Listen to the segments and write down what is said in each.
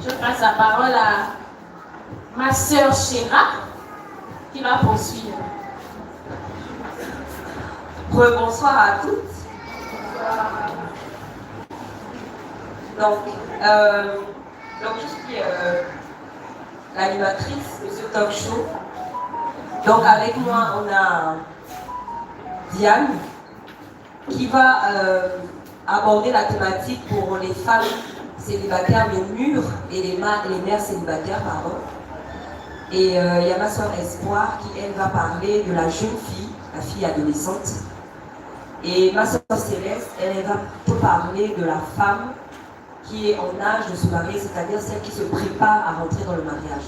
Je passe la parole à ma sœur Chéra qui va poursuivre. Bonsoir à toutes. Donc je suis l'animatrice de ce talk show. Donc avec moi, on a Diane qui va aborder la thématique pour les femmes célibataires, les mûres et les mères célibataires, pardon. Et il y a ma soeur Espoir qui, elle, va parler de la jeune fille, la fille adolescente. Et ma soeur Céleste, elle va plutôt parler de la femme qui est en âge de se marier, c'est-à-dire celle qui se prépare à rentrer dans le mariage.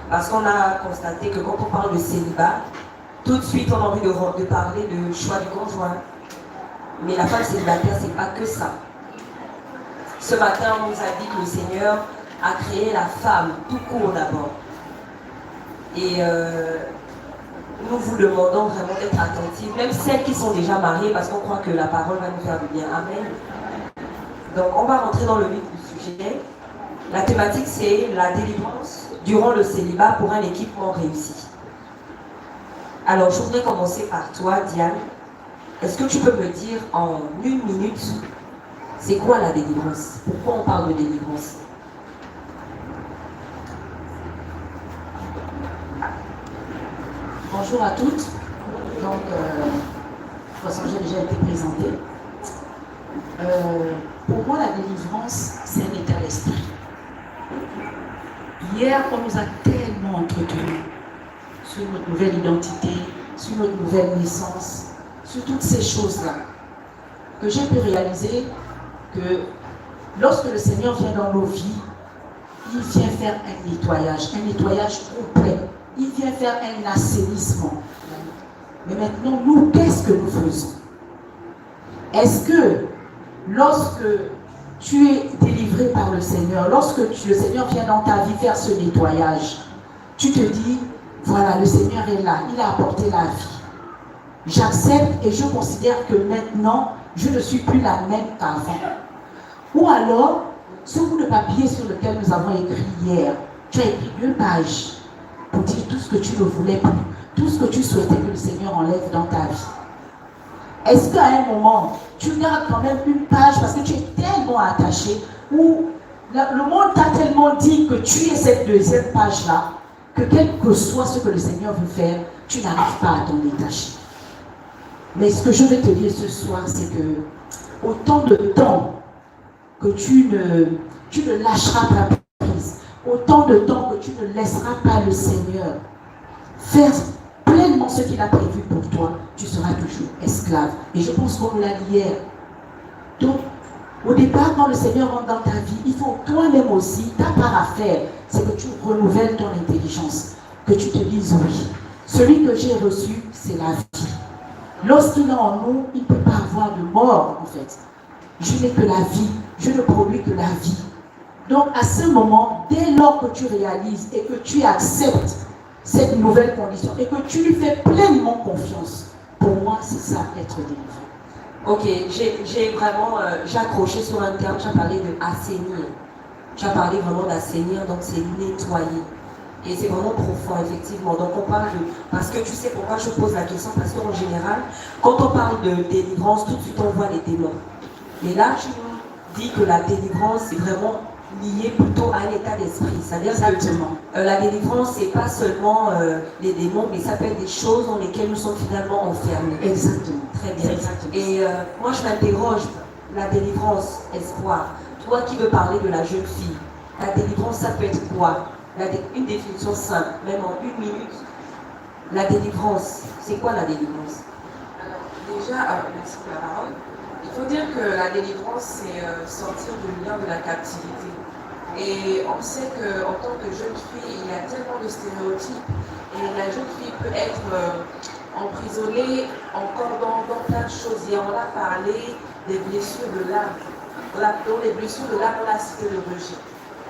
Parce qu'on a constaté que quand on parle de célibat, tout de suite on a envie de parler de choix du conjoint. Mais la femme célibataire, c'est pas que ça. Ce matin, on nous a dit que le Seigneur a créé la femme, tout court d'abord. Et nous vous demandons vraiment d'être attentifs, même celles qui sont déjà mariées, parce qu'on croit que la parole va nous faire du bien. Amen. Donc, on va rentrer dans le vif du sujet. La thématique, c'est la délivrance durant le célibat pour un équipement réussi. Alors, je voudrais commencer par toi, Diane. Est-ce que tu peux me dire en 1 minute, c'est quoi la délivrance? Pourquoi on parle de délivrance? Bonjour à toutes. Donc, de toute façon, j'ai déjà été présentée. Pour moi, la délivrance, c'est un état d'esprit. Hier, on nous a tellement entretenus sur notre nouvelle identité, sur notre nouvelle naissance, sur toutes ces choses-là, que j'ai pu réaliser que lorsque le Seigneur vient dans nos vies, il vient faire un nettoyage complet. Il vient faire un assainissement. Mais maintenant, nous, qu'est-ce que nous faisons? Est-ce que lorsque tu es délivré par le Seigneur, lorsque le Seigneur vient dans ta vie faire ce nettoyage, tu te dis, voilà, le Seigneur est là, il a apporté la vie. J'accepte et je considère que maintenant, je ne suis plus la même qu'avant. Ou alors, ce bout de papier sur lequel nous avons écrit hier, tu as écrit 2 pages pour dire tout ce que tu ne voulais plus, tout ce que tu souhaitais que le Seigneur enlève dans ta vie. Est-ce qu'à un moment, tu gardes quand même une page parce que tu es tellement attaché, ou le monde t'a tellement dit que tu es cette 2e page-là, que quel que soit ce que le Seigneur veut faire, tu n'arrives pas à t'en détacher. Mais ce que je vais te dire ce soir, c'est que autant de temps que tu ne lâcheras pas prise, autant de temps que tu ne laisseras pas le Seigneur faire pleinement ce qu'il a prévu pour toi, tu seras toujours esclave. Et je pense qu'on l'a dit hier. Donc, au départ, quand le Seigneur rentre dans ta vie, il faut toi-même aussi, ta part à faire, c'est que tu renouvelles ton intelligence, que tu te dises oui. Celui que j'ai reçu, c'est la vie. Lorsqu'il est en nous, il ne peut pas avoir de mort, en fait. Je n'ai que la vie, je ne produis que la vie. Donc, à ce moment, dès lors que tu réalises et que tu acceptes cette nouvelle condition et que tu lui fais pleinement confiance, pour moi, c'est ça, être délivré. Ok, j'ai accroché sur un terme, tu as parlé de assainir. Tu as parlé vraiment d'assainir, donc c'est nettoyer. Et c'est vraiment profond, effectivement. Donc on parle de... Parce que tu sais pourquoi je pose la question? Parce qu'en général, quand on parle de délivrance, tout de suite on voit les démons. Mais là, tu nous dis que la délivrance, c'est vraiment lié plutôt à un état d'esprit. C'est-à-dire que la délivrance, c'est pas seulement les démons, mais ça peut être des choses dans lesquelles nous sommes finalement enfermés. Exactement. Très bien. Exactement. Et moi, je m'interroge, la délivrance, Espoir. Toi qui veux parler de la jeune fille, la délivrance, ça peut être quoi? Une définition simple, même en 1 minute. La délivrance, c'est quoi la délivrance? Alors, déjà, merci pour la parole. Il faut dire que la délivrance, c'est sortir du lien de la captivité. Et on sait qu'en tant que jeune fille, il y a tellement de stéréotypes. Et la jeune fille peut être emprisonnée encore dans plein de choses. Et on a parlé des blessures de l'âme. Dans les blessures de l'âme, on a cité le rejet.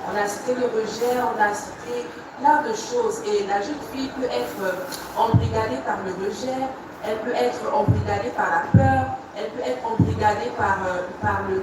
On a cité le rejet, on a cité plein de choses. Et la jeune fille peut être embrigadée par le rejet, elle peut être embrigadée par la peur, elle peut être embrigadée par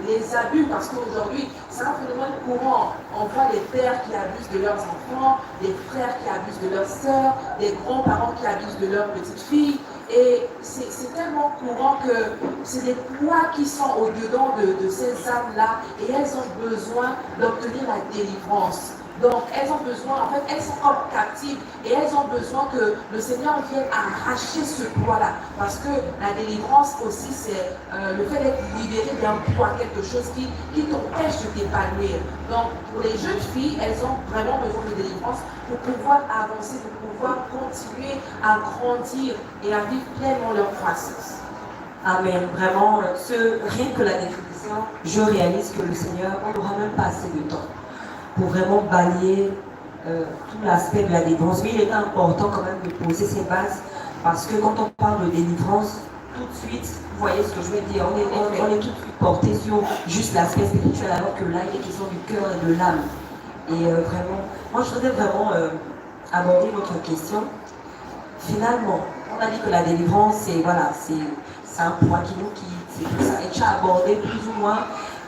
les abus, parce qu'aujourd'hui, c'est un phénomène courant. On voit les pères qui abusent de leurs enfants, les frères qui abusent de leurs sœurs, les grands-parents qui abusent de leurs petites filles. Et c'est tellement courant que c'est des poids qui sont au-dedans de ces âmes-là, et elles ont besoin d'obtenir la délivrance. Donc, elles ont besoin, en fait, elles sont comme captives et elles ont besoin que le Seigneur vienne arracher ce poids-là. Parce que la délivrance aussi, c'est le fait d'être libéré d'un poids, quelque chose qui t'empêche de t'épanouir. Donc, pour les jeunes filles, elles ont vraiment besoin de délivrance pour pouvoir avancer, pour pouvoir continuer à grandir et à vivre pleinement leur croissance. Amen. Vraiment, rien que la définition, je réalise que le Seigneur, on n'aura même pas assez de temps pour vraiment balayer tout l'aspect de la délivrance. Mais il est important quand même de poser ces bases, parce que quand on parle de délivrance, tout de suite, vous voyez ce que je veux dire, on est tout de suite porté sur juste l'aspect spirituel, alors que là, il est question du cœur et de l'âme. Et vraiment, moi je voudrais vraiment aborder votre question. Finalement, on a dit que la délivrance, c'est voilà, c'est un point qui nous quitte, c'est tout ça. Et tu as abordé plus ou moins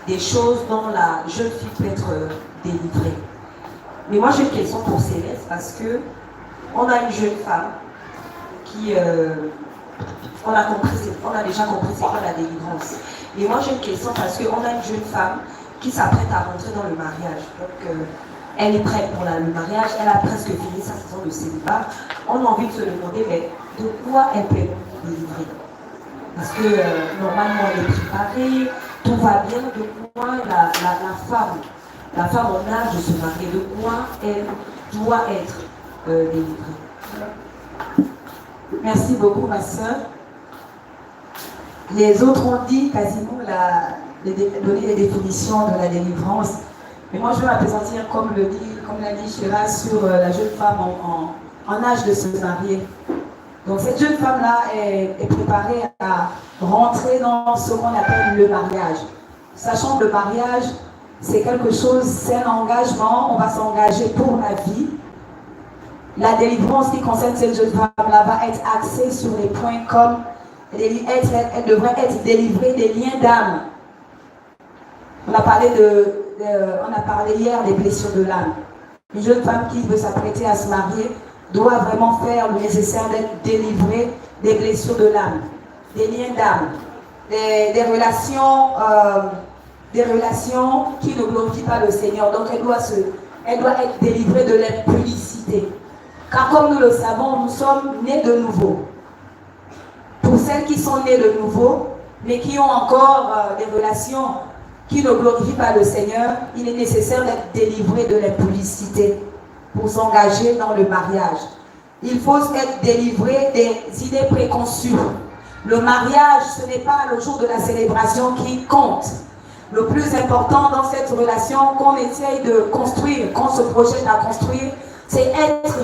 des choses dont la jeune fille peut être délivrée. Mais moi j'ai une question pour Céleste, parce que on a une jeune femme qui on a déjà compris c'est quoi la délivrance. Et moi j'ai une question parce qu'on a une jeune femme qui s'apprête à rentrer dans le mariage. Donc elle est prête pour le mariage, elle a presque fini sa saison de célibat. On a envie de se demander, mais de quoi elle peut être délivrée? Parce que normalement elle est préparée, tout va bien. De quoi la femme en âge de se marier, de quoi elle doit être délivrée? Merci beaucoup, ma soeur. Les autres ont dit quasiment donné les définitions de la délivrance. Mais moi, je vais m'appesantir, comme l'a dit Chéra, sur la jeune femme en âge de se marier. Donc, cette jeune femme-là est préparée à rentrer dans ce qu'on appelle le mariage. Sachant que le mariage, c'est quelque chose, c'est un engagement, on va s'engager pour la vie. La délivrance qui concerne cette jeune femme-là va être axée sur les points comme elle devrait être délivrée des liens d'âme. On a parlé hier des blessures de l'âme. Une jeune femme qui veut s'apprêter à se marier doit vraiment faire le nécessaire d'être délivrée des blessures de l'âme, des liens d'âme, des relations qui ne glorifient pas le Seigneur. Donc elle doit être délivrée de l'impudicité. Car comme nous le savons, nous sommes nés de nouveau. Pour celles qui sont nées de nouveau, mais qui ont encore des relations qui ne glorifient pas le Seigneur, il est nécessaire d'être délivré de l'impudicité pour s'engager dans le mariage. Il faut être délivré des idées préconçues. Le mariage, ce n'est pas le jour de la célébration qui compte. Le plus important dans cette relation qu'on essaye de construire, qu'on se projette à construire, c'est être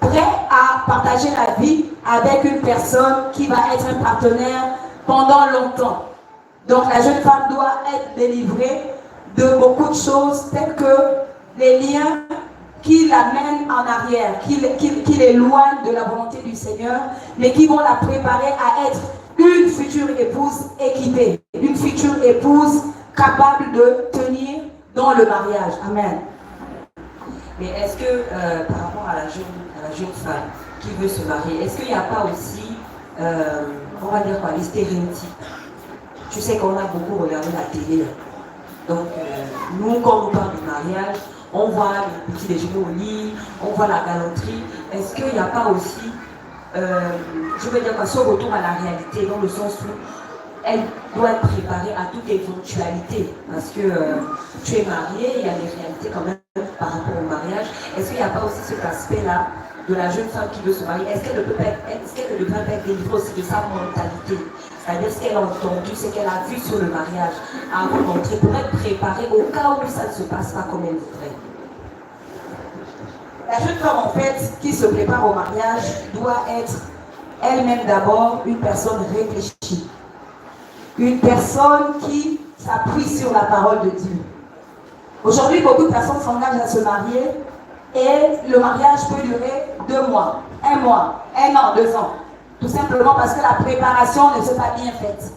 prêt à partager la vie avec une personne qui va être un partenaire pendant longtemps. Donc la jeune femme doit être délivrée de beaucoup de choses telles que les liens qui l'amènent en arrière, qui l'éloignent de la volonté du Seigneur, mais qui vont la préparer à être une future épouse équipée, une future épouse capable de tenir dans le mariage. Amen. Mais est-ce que par rapport à la jeune femme qui veut se marier, est-ce qu'il n'y a pas aussi, on va dire quoi, les stéréotypes? Tu sais qu'on a beaucoup regardé la télé. Donc, nous, quand on parle du mariage, on voit le petit déjeuner au lit, on voit la galanterie. Est-ce qu'il n'y a pas aussi, je veux dire quoi, ce retour à la réalité, dans le sens où elle doit être préparée à toute éventualité? Parce que tu es marié, il y a des réalités quand même par rapport au mariage. Est-ce qu'il n'y a pas aussi cet aspect-là de la jeune femme qui veut se marier? Est-ce qu'elle ne devrait pas être délivrée aussi de sa mentalité? C'est-à-dire ce qu'elle a entendu, ce qu'elle a vu sur le mariage avant d'entrer, pour être préparée au cas où ça ne se passe pas comme elle voudrait. La jeune femme, en fait, qui se prépare au mariage, doit être elle-même d'abord une personne réfléchie. Une personne qui s'appuie sur la parole de Dieu. Aujourd'hui, beaucoup de personnes s'engagent à se marier et le mariage peut durer 2 mois, 1 mois, 1 an, 2 ans. Tout simplement parce que la préparation ne s'est pas bien faite.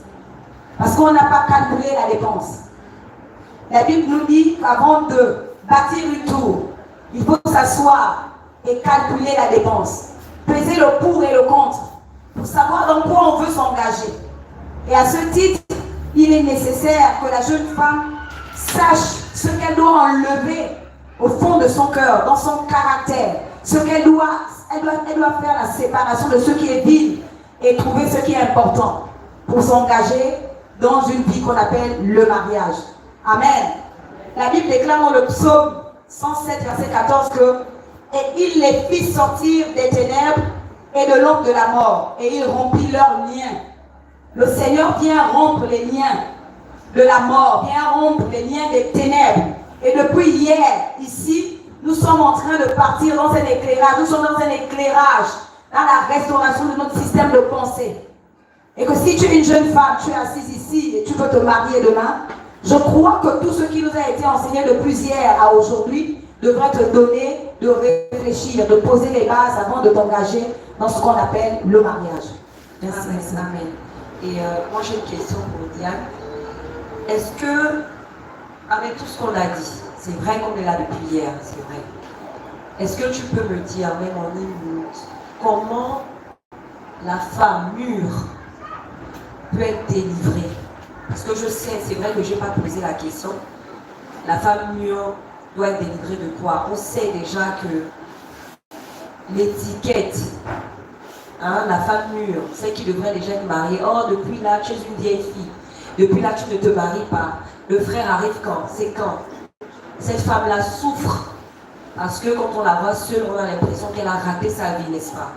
Parce qu'on n'a pas calculé la dépense. La Bible nous dit qu'avant de bâtir une tour, il faut s'asseoir et calculer la dépense. Peser le pour et le contre pour savoir dans quoi on veut s'engager. Et à ce titre, il est nécessaire que la jeune femme sache ce qu'elle doit enlever au fond de son cœur, dans son caractère. Ce qu'elle doit faire la séparation de ce qui est vide et trouver ce qui est important pour s'engager dans une vie qu'on appelle le mariage. Amen. La Bible déclare dans le psaume 107, verset 14 que « Et il les fit sortir des ténèbres et de l'ombre de la mort, et il rompit leurs liens. » Le Seigneur vient rompre les liens de la mort, vient rompre les liens des ténèbres. Et depuis hier, ici, nous sommes en train de partir dans un éclairage. Nous sommes dans un éclairage, dans la restauration de notre système de pensée. Et que si tu es une jeune femme, tu es assise ici et tu veux te marier demain, je crois que tout ce qui nous a été enseigné depuis hier à aujourd'hui devrait te donner de réfléchir, de poser les bases avant de t'engager dans ce qu'on appelle le mariage. Merci. Amen. Et moi j'ai une question pour Diane. Est-ce que, avec tout ce qu'on a dit, c'est vrai qu'on est là depuis hier, c'est vrai. Est-ce que tu peux me dire, même en une minute, comment la femme mûre peut être délivrée? Parce que je sais, c'est vrai que je n'ai pas posé la question. La femme mûre doit être délivrée de quoi? On sait déjà que l'étiquette, la femme mûre, celle qui devrait déjà être mariée, oh, depuis là, tu es une vieille fille. Depuis là, tu ne te maries pas. Le frère arrive quand? C'est quand? Cette femme-là souffre. Parce que quand on la voit seule, on a l'impression qu'elle a raté sa vie, n'est-ce pas?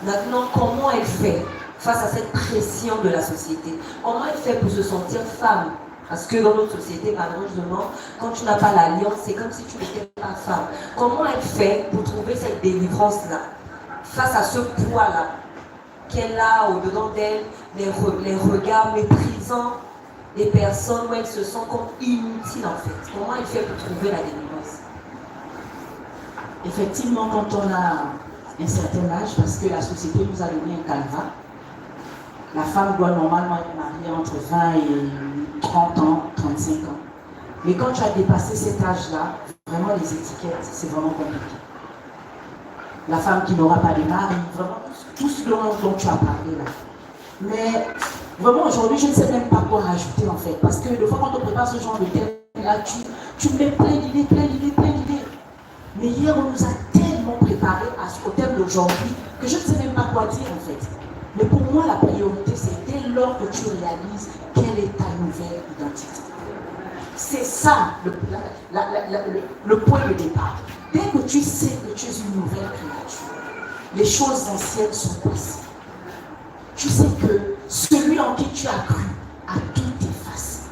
Maintenant, comment elle fait face à cette pression de la société? Comment elle fait pour se sentir femme? Parce que dans notre société, malheureusement, quand tu n'as pas l'alliance, c'est comme si tu n'étais pas femme. Comment elle fait pour trouver cette délivrance-là? Face à ce poids-là qu'elle a au-dedans d'elle, les regards méprisants des personnes où elle se sent comme inutile en fait. Comment elle fait pour trouver la délivrance? Effectivement, quand on a un certain âge, parce que la société nous a donné un calva, la femme doit normalement être mariée entre 20 et 30 ans, 35 ans. Mais quand tu as dépassé cet âge-là, vraiment les étiquettes, c'est vraiment compliqué. La femme qui n'aura pas de mari, vraiment tout ce dont tu as parlé là. Mais vraiment aujourd'hui, je ne sais même pas quoi rajouter en fait. Parce que des fois quand on prépare ce genre de thème là, tu mets plein d'idées. Mais hier, on nous a tellement préparé au thème d'aujourd'hui que je ne sais même pas quoi dire en fait. Mais pour moi, la priorité, c'est dès lors que tu réalises quelle est ta nouvelle identité. C'est ça le point de départ. Dès que tu sais que tu es une nouvelle créature, les choses anciennes sont passées. Tu sais que celui en qui tu as cru a tout effacé.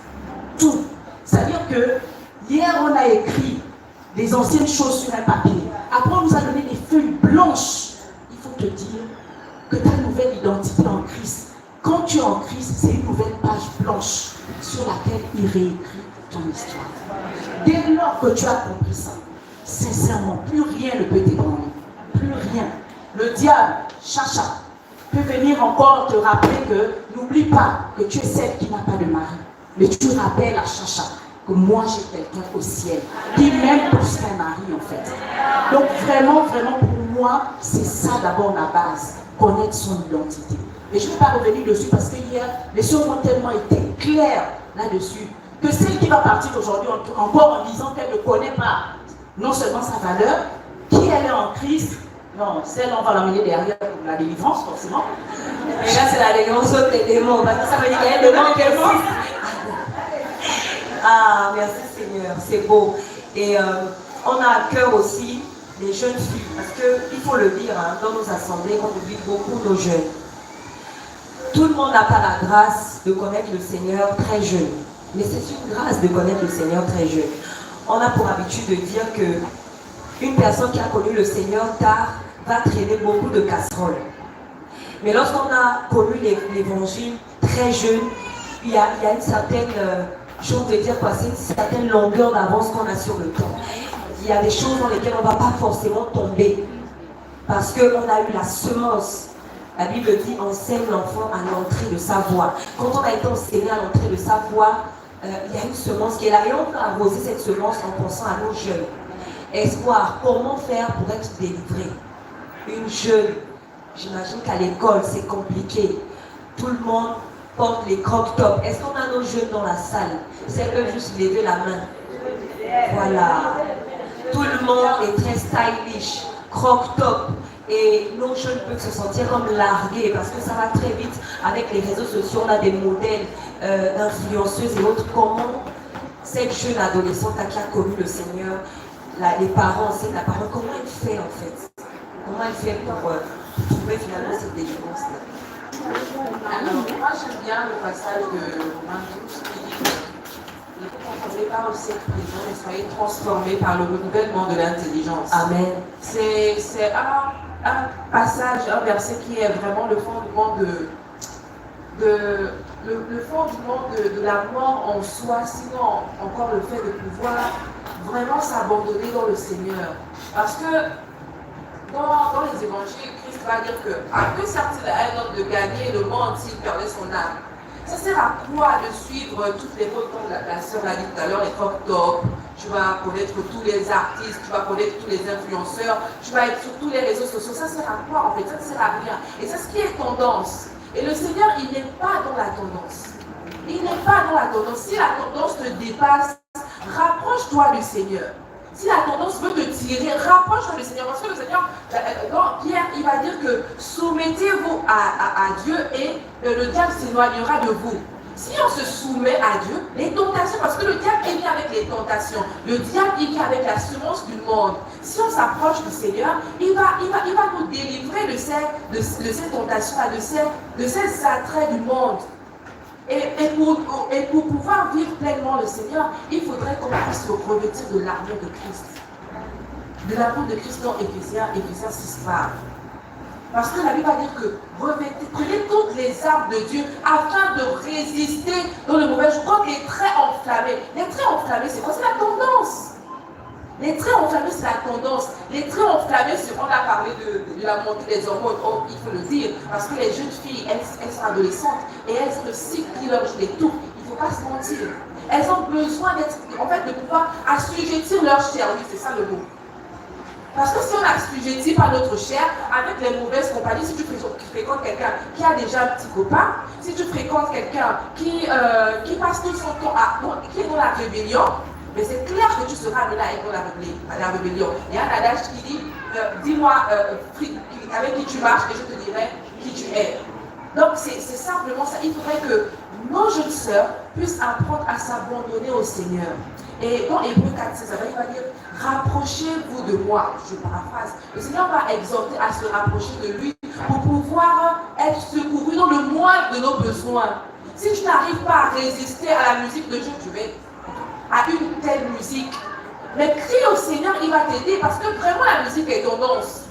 Tout. C'est-à-dire que hier, on a écrit des anciennes choses sur un papier. Après, on nous a donné des feuilles blanches. Il faut te dire que ta nouvelle identité en Christ, quand tu es en Christ, c'est une nouvelle page blanche sur laquelle il réécrit ton histoire. Dès lors que tu as compris ça, sincèrement, plus rien ne peut t'ébranler. Plus rien. Le diable, chacha, peut venir encore te rappeler que n'oublie pas que tu es celle qui n'a pas de mari. Mais tu rappelles à chacha que moi j'ai quelqu'un au ciel qui m'aime pour un mari en fait. Donc vraiment pour moi, c'est ça d'abord la base, connaître son identité. Et je ne vais pas revenir dessus parce que hier, les choses ont tellement été claires là-dessus que celle qui va partir aujourd'hui encore en disant qu'elle ne connaît pas non seulement sa valeur, qui elle est en Christ, non, celle on va l'amener derrière pour la délivrance forcément. Et là c'est la délivrance des démons, parce que ça veut dire qu'il y a un démon qui existe. Ah, merci Seigneur, c'est beau. Et on a à cœur aussi les jeunes filles, parce qu'il faut le dire, dans nos assemblées, on oublie beaucoup nos jeunes. Tout le monde n'a pas la grâce de connaître le Seigneur très jeune, mais c'est une grâce de connaître le Seigneur très jeune. On a pour habitude de dire que une personne qui a connu le Seigneur tard va traîner beaucoup de casseroles. Mais lorsqu'on a connu l'évangile très jeune, il y a une certaine, chose de dire quoi, c'est une certaine longueur d'avance qu'on a sur le temps. Il y a des choses dans lesquelles on ne va pas forcément tomber parce qu'on a eu la semence La Bible dit enseigne l'enfant à l'entrée de sa voie. Quand on a été enseigné à l'entrée de sa voie, il y a une semence qui est là et on peut arroser cette semence en pensant à nos jeunes. Espoir, comment faire pour être délivré? Une jeune, j'imagine qu'à l'école c'est compliqué. Tout le monde porte les croque-tops. Est-ce qu'on a nos jeunes dans la salle? C'est eux juste lever la main. Voilà. Tout le monde est très stylish, croque-top. Et nos jeunes peuvent se sentir comme largués parce que ça va très vite avec les réseaux sociaux. On a des modèles d'influenceuses et autres. Comment cette jeune adolescente qui a connu le Seigneur, les parents enseignent la parole, comment elle fait en fait? Comment elle fait pour trouver finalement cette délivrance-là? Alors, moi j'aime bien le passage de Romains 12 qui dit ne vous conformez pas au siècle présent, mais soyez transformés par le renouvellement de l'intelligence. Amen. C'est un passage, un verset qui est vraiment le fondement le fondement de la mort en soi, sinon encore le fait de pouvoir vraiment s'abandonner dans le Seigneur. Parce que dans les évangiles, Christ va dire que sert-il à un homme de gagner le monde s'il perdait son âme? Ça sert à quoi de suivre toutes les modes comme la sœur l'a dit tout à l'heure, les crop-top, tu vas connaître tous les artistes, tu vas connaître tous les influenceurs, tu vas être sur tous les réseaux sociaux. Ça sert à quoi en fait? Ça ne sert à rien. Et c'est ce qui est tendance. Et le Seigneur, il n'est pas dans la tendance. Il n'est pas dans la tendance. Si la tendance te dépasse, rapproche-toi du Seigneur. Si la tendance veut te tirer, rapproche-toi du Seigneur. Parce que le Seigneur, dans Pierre, il va dire que soumettez-vous à Dieu et le diable s'éloignera de vous. Si on se soumet à Dieu, les tentations, parce que le diable il vient avec les tentations, le diable il vient avec la semence du monde. Si on s'approche du Seigneur, il va nous délivrer de ces tentations-là, de ces attraits du monde. Et pour pouvoir vivre pleinement le Seigneur, il faudrait qu'on puisse se revêtir de l'armure de Christ. De l'armure de Christ dans Éphésiens 6 parle. Parce que la Bible va dire que prenez toutes les armes de Dieu afin de résister dans le mauvais jour. Quand les traits enflammés, c'est quoi? C'est la tendance. Les traits enflammés, c'est la tendance. Les traits enflammés, on a parlé de la montée des hormones, il faut le dire, parce que les jeunes filles, elles sont adolescentes et elles ont le cycle qui leur les tout. Il ne faut pas se mentir. Elles ont besoin de pouvoir assujettir leur chair. Oui, c'est ça le mot. Parce que si on assujettit par notre chair, avec les mauvaises compagnies, si tu fréquentes quelqu'un qui a déjà un petit copain, si tu fréquentes quelqu'un qui passe tout son temps qui est dans la rébellion, mais c'est clair que tu seras amené à être dans la rébellion. Il y a un adage qui dit, dis-moi avec qui tu marches et je te dirai qui tu es. Donc c'est simplement ça. Il faudrait que nos jeunes sœurs puissent apprendre à s'abandonner au Seigneur. Et dans Hébreux 4:16, il va dire, rapprochez-vous de moi. Je paraphrase. Le Seigneur va exhorter à se rapprocher de lui pour pouvoir être secouru dans le moindre de nos besoins. Si tu n'arrives pas à résister à la musique de Dieu, tu vas à une telle musique. Mais crie au Seigneur, il va t'aider parce que vraiment la musique est tendance.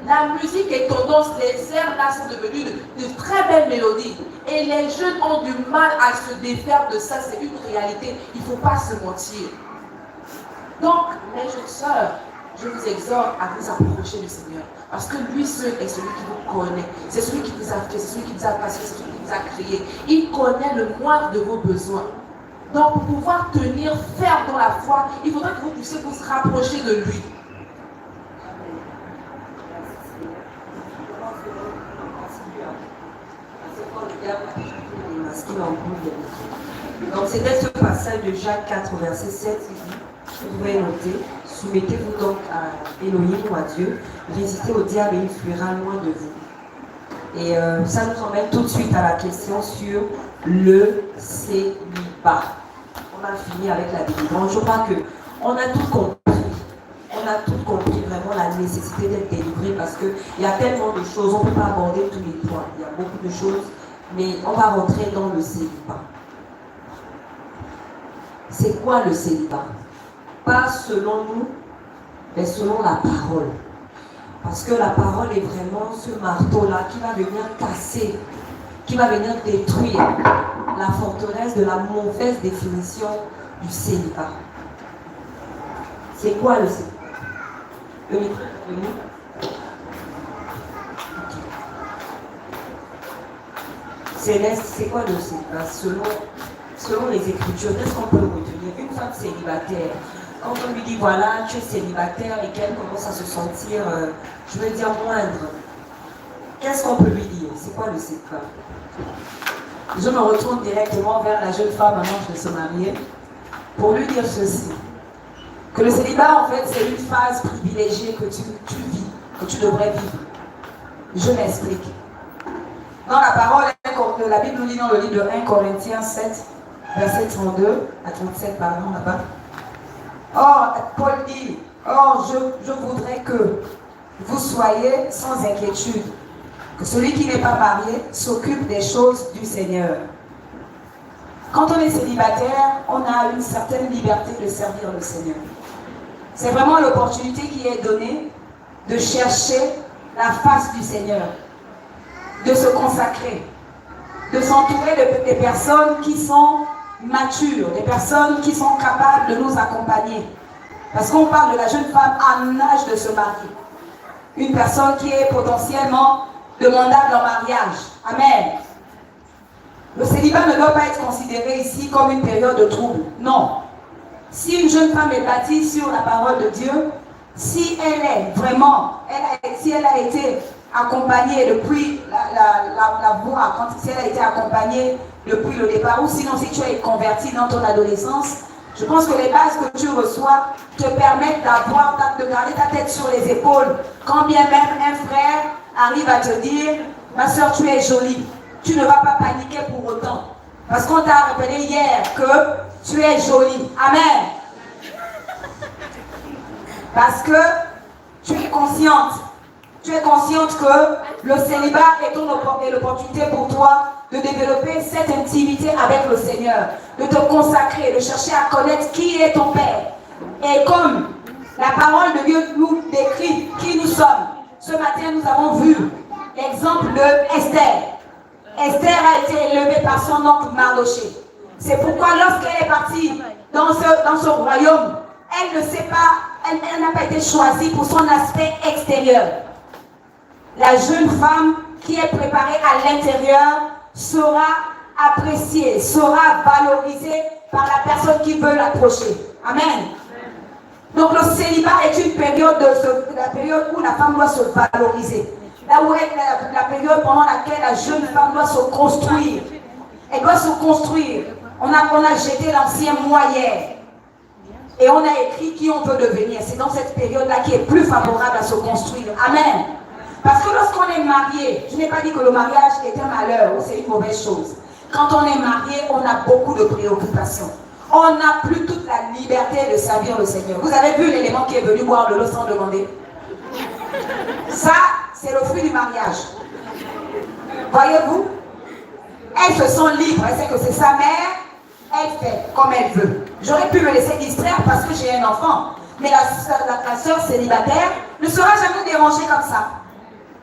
La musique est tendance, les airs là sont devenus de très belles mélodies. Et les jeunes ont du mal à se défaire de ça, c'est une réalité. Il ne faut pas se mentir. Donc, mes jeunes sœurs, je vous exhorte à vous approcher du Seigneur. Parce que lui seul est celui qui vous connaît. C'est celui qui vous a fait, c'est celui qui vous a passé, c'est celui qui vous a créé. Il connaît le moindre de vos besoins. Donc, pour pouvoir tenir ferme dans la foi, il faudrait que vous puissiez vous rapprocher de lui. Donc, c'était ce passage de Jacques 4, verset 7 qui dit, vous pouvez noter, soumettez-vous donc à Elohim ou à Dieu, résistez au diable et il fuira loin de vous. Et ça nous emmène tout de suite à la question sur le célibat. On a fini avec la délivrance. Je crois qu'on a tout compris. On a tout compris vraiment la nécessité d'être délivré parce qu'il y a tellement de choses, on ne peut pas aborder tous les points. Il y a beaucoup de choses, mais on va rentrer dans le célibat. C'est quoi le célibat? Pas selon nous, mais selon la parole. Parce que la parole est vraiment ce marteau-là qui va venir casser, qui va venir détruire la forteresse de la mauvaise définition du célibat. C'est quoi le célibat? Le micro, Céleste, c'est quoi le célibat selon les Écritures, qu'est-ce qu'on peut retenir? Une femme célibataire, quand on lui dit voilà, tu es célibataire et qu'elle commence à se sentir, je veux dire, moindre, qu'est-ce qu'on peut lui dire? C'est quoi le célibat? Je me retourne directement vers la jeune femme avant de se marier pour lui dire ceci. Que le célibat, en fait, c'est une phase privilégiée que tu vis, que tu devrais vivre. Je m'explique. Dans la parole, la Bible nous dit dans le livre de 1 Corinthiens 7, verset 32 à 37, pardon, là-bas. Or, Paul dit, or, je voudrais que vous soyez sans inquiétude, que celui qui n'est pas marié s'occupe des choses du Seigneur. Quand on est célibataire, on a une certaine liberté de servir le Seigneur. C'est vraiment l'opportunité qui est donnée de chercher la face du Seigneur, de se consacrer, de s'entourer des personnes qui sont matures, des personnes qui sont capables de nous accompagner. Parce qu'on parle de la jeune femme en âge de se marier. Une personne qui est potentiellement demandable en mariage. Amen. Le célibat ne doit pas être considéré ici comme une période de trouble. Non. Si une jeune femme est bâtie sur la parole de Dieu, si elle est vraiment, si elle a été accompagnée depuis la voie, si elle a été accompagnée depuis le départ, ou sinon si tu es converti dans ton adolescence, je pense que les bases que tu reçois te permettent de garder ta tête sur les épaules. Quand bien même un frère arrive à te dire, ma soeur, tu es jolie, tu ne vas pas paniquer pour autant. Parce qu'on t'a rappelé hier que tu es jolie. Amen. Parce que tu es consciente. Tu es consciente que le célibat est l'opportunité pour toi de développer cette intimité avec le Seigneur, de te consacrer, de chercher à connaître qui est ton Père. Et comme la parole de Dieu nous décrit qui nous sommes, ce matin nous avons vu l'exemple de Esther. Esther a été élevée par son oncle Mardoché. C'est pourquoi lorsqu'elle est partie dans ce royaume, elle ne sait pas, elle n'a pas été choisie pour son aspect extérieur. La jeune femme qui est préparée à l'intérieur sera appréciée, sera valorisée par la personne qui veut l'approcher. Amen. Donc le célibat est une période, la période où la femme doit se valoriser. Là où est la période pendant laquelle la jeune femme doit se construire. Elle doit se construire. On a jeté l'ancien moi hier. Et on a écrit qui on peut devenir. C'est dans cette période-là qui est plus favorable à se construire. Amen. Parce que lorsqu'on est marié, je n'ai pas dit que le mariage est un malheur ou c'est une mauvaise chose. Quand on est marié, on a beaucoup de préoccupations. On n'a plus toute la liberté de servir le Seigneur. Vous avez vu l'élément qui est venu boire de l'eau sans demander? Ça, c'est le fruit du mariage. Voyez-vous? Elle se sent libre. Elle sait que c'est sa mère. Elle fait comme elle veut. J'aurais pu me laisser distraire parce que j'ai un enfant. Mais la sœur célibataire ne sera jamais dérangée comme ça.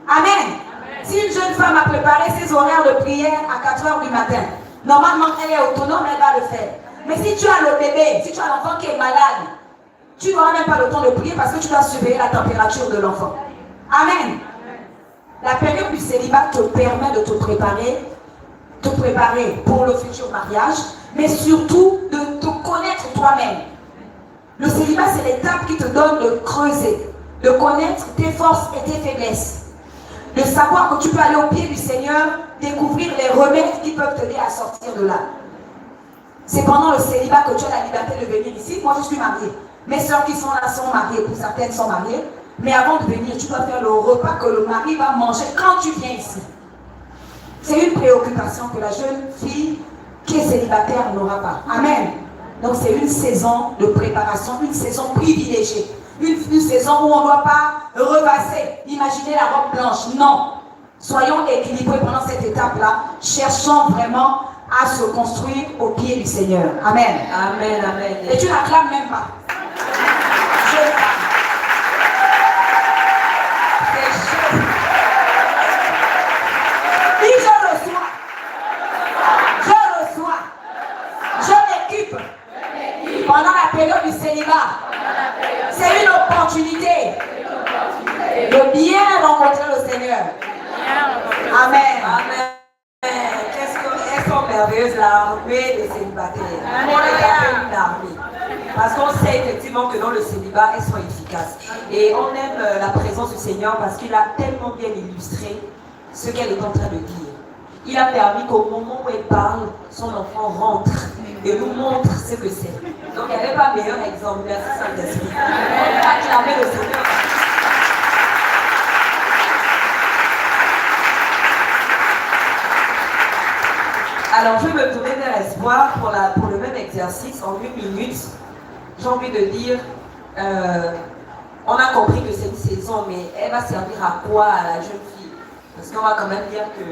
Amen. Si une jeune femme a préparé ses horaires de prière à 4 h du matin, normalement elle est autonome, elle va le faire. Mais si tu as le bébé, si tu as l'enfant qui est malade, tu n'auras même pas le temps de prier parce que tu dois surveiller la température de l'enfant. Amen. La période du célibat te permet de te préparer pour le futur mariage, mais surtout de te connaître toi-même. Le célibat, c'est l'étape qui te donne de creuser, de connaître tes forces et tes faiblesses. De savoir que tu peux aller au pied du Seigneur, découvrir les remèdes qui peuvent t'aider à sortir de là. C'est pendant le célibat que tu as la liberté de venir ici. Moi, je suis mariée. Mes soeurs qui sont là sont mariées, pour certaines sont mariées. Mais avant de venir, tu dois faire le repas que le mari va manger quand tu viens ici. C'est une préoccupation que la jeune fille qui est célibataire n'aura pas. Amen. Donc c'est une saison de préparation, une saison privilégiée. Une saison où on ne doit pas revasser. Imaginez la robe blanche. Non. Soyons équilibrés pendant cette étape-là. Cherchons vraiment à se construire au pied du Seigneur. Amen. Amen, amen. Et tu n'acclames même pas. Pendant la période du célibat, c'est une opportunité de bien rencontrer le Seigneur. Amen. Amen. Qu'est-ce merveilleuse, l'armée des célibataires. On les appelle une armée. Parce qu'on sait effectivement que dans le célibat, elles sont efficaces. Et on aime la présence du Seigneur parce qu'il a tellement bien illustré ce qu'elle est en train de dire. Il a permis qu'au moment où elle parle, son enfant rentre et nous montre ce que c'est. Donc il n'y avait pas meilleur exemple. Merci Saint-Esprit. On va acclamer le Seigneur. Alors je vais me tourner vers Espoir pour le même exercice en 8 minutes. J'ai envie de dire, on a compris que c'est une saison, mais elle va servir à quoi à la jeune fille? Parce qu'on va quand même dire que,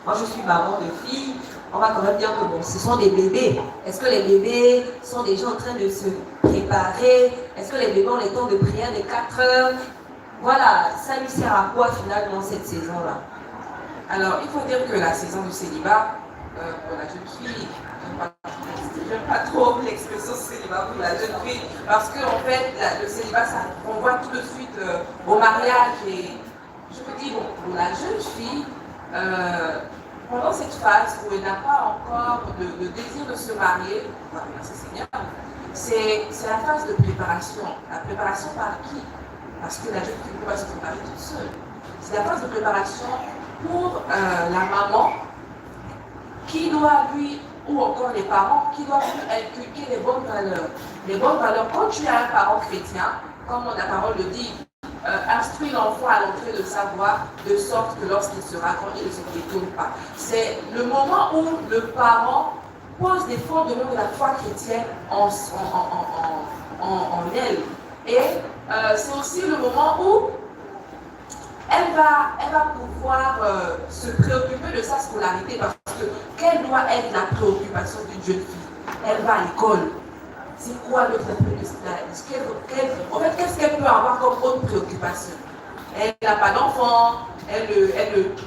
moi je suis maman de filles, on va quand même dire que bon, ce sont des bébés. Est-ce que les bébés sont déjà en train de se préparer? Est-ce que les bébés ont les temps de prière de 4 heures? Voilà, ça lui sert à quoi finalement cette saison-là? Alors, il faut dire que la saison du célibat, pour la jeune fille, j'aime pas trop l'expression célibat pour la jeune fille, parce qu'en fait, le célibat, ça renvoie tout de suite au mariage. Et je me dis, bon, pour la jeune fille, pendant cette phase où elle n'a pas encore de désir de se marier, merci Seigneur, c'est la phase de préparation. La préparation par qui? Parce que la jeune fille ne peut pas se préparer toute seule. C'est la phase de préparation pour la maman qui doit lui, ou encore les parents, qui doivent lui inculquer les bonnes valeurs. Les bonnes valeurs, quand tu as un parent chrétien, comme la parole le dit, instruis l'enfant à l'entrée de sa voie, de sorte que lorsqu'il sera grand, il ne se détourne pas. C'est le moment où le parent pose des fondements de la foi chrétienne en elle. Et c'est aussi le moment où elle va pouvoir se préoccuper de sa scolarité, parce que quelle doit être la préoccupation d'une jeune fille? Elle va à l'école. C'est quoi l'autre préoccupation? En fait, qu'est-ce qu'elle peut avoir comme autre préoccupation? Elle n'a pas d'enfant,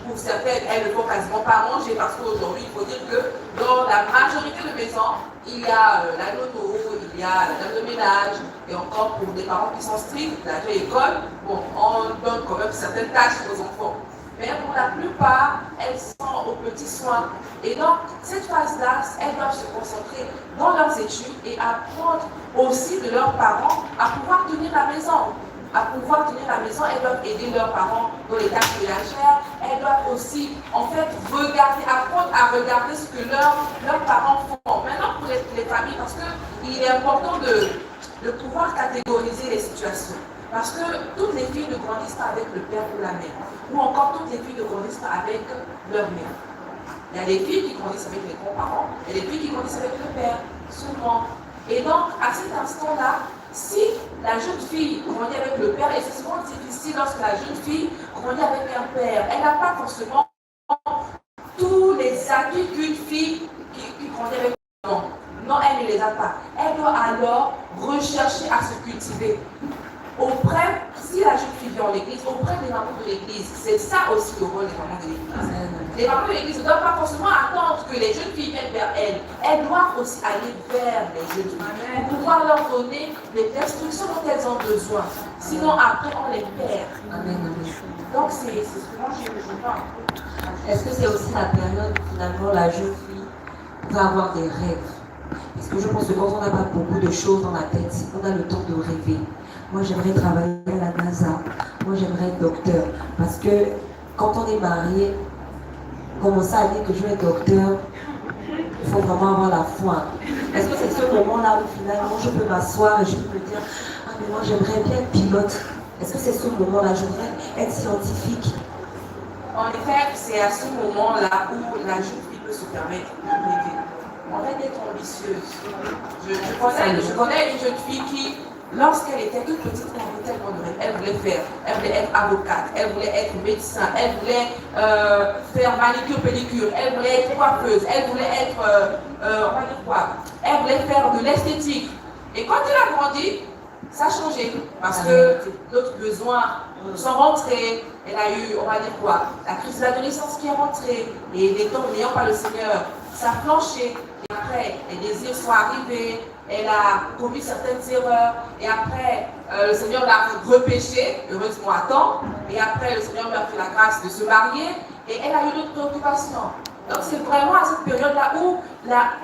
pour certaines, elles ne font quasiment pas manger, parce qu'aujourd'hui, il faut dire que dans la majorité de maisons, il y a la nono, il y a la dame de ménage, et encore pour des parents qui sont stricts, la vieille école, bon, on donne quand même certaines tâches aux enfants. Mais pour la plupart, elles sont aux petits soins. Et donc, cette phase-là, elles doivent se concentrer dans leurs études et apprendre aussi de leurs parents à pouvoir tenir la maison. Elles doivent aider leurs parents dans les tâches ménagères. Elles doivent aussi, en fait, apprendre à regarder ce que leurs parents font. Maintenant, pour les familles, parce qu'il est important de pouvoir catégoriser les situations. Parce que toutes les filles ne grandissent pas avec le père ou la mère. Ou encore, toutes les filles ne grandissent pas avec leur mère. Il y a des filles qui grandissent avec les grands-parents, et des filles qui grandissent avec le père, seulement. Et donc, à cet instant-là, si la jeune fille grandit avec le père, et c'est souvent difficile lorsque la jeune fille grandit avec un père, elle n'a pas forcément tous les acquis qu'une fille qui grandit avec le père. Non, elle ne les a pas. Elle doit alors rechercher à se cultiver. Si la jeune fille vient en l'église, auprès des mamans de l'église. C'est ça aussi le rôle des mamans de l'église. Les mamans de l'église ne doivent pas forcément attendre que les jeunes filles viennent vers elles. Elles doivent aussi aller vers les jeunes filles pour pouvoir leur donner les instructions dont elles ont besoin. Sinon, après, on les perd. Donc, c'est ce que moi je pense. Est-ce que c'est aussi la période où finalement la jeune fille va avoir des rêves? Parce que je pense que quand on n'a pas beaucoup de choses dans la tête, on a le temps de rêver. Moi, j'aimerais travailler à la NASA. Moi, j'aimerais être docteur. Parce que quand on est marié, commencer à dire que je vais être docteur, il faut vraiment avoir la foi. Est-ce que c'est ce moment-là où finalement je peux m'asseoir et je peux me dire, ah mais moi j'aimerais bien être pilote? Est-ce que c'est ce moment-là, j'aimerais être scientifique? En effet, c'est à ce moment-là où la jeune fille peut se permettre de rêver. En fait, d'être ambitieuse. Je connais une jeune fille qui, lorsqu'elle était toute petite, elle avait tellement de rêves. Elle voulait être avocate, elle voulait être médecin, elle voulait faire manicure, pédicure, elle voulait être coiffeuse, elle voulait être, on va dire quoi, elle voulait faire de l'esthétique. Et quand elle a grandi, ça a changé. Parce que d'autres besoins sont rentrés. Elle a eu, on va dire quoi, la crise de l'adolescence qui est rentrée. Et les temps n'ayant pas le Seigneur, ça a flanché. Et après, les désirs sont arrivés. Elle a commis certaines erreurs. Et après, le Seigneur l'a repêché, heureusement à temps. Et après, le Seigneur lui a fait la grâce de se marier. Et elle a eu d'autres préoccupations. Donc c'est vraiment à cette période-là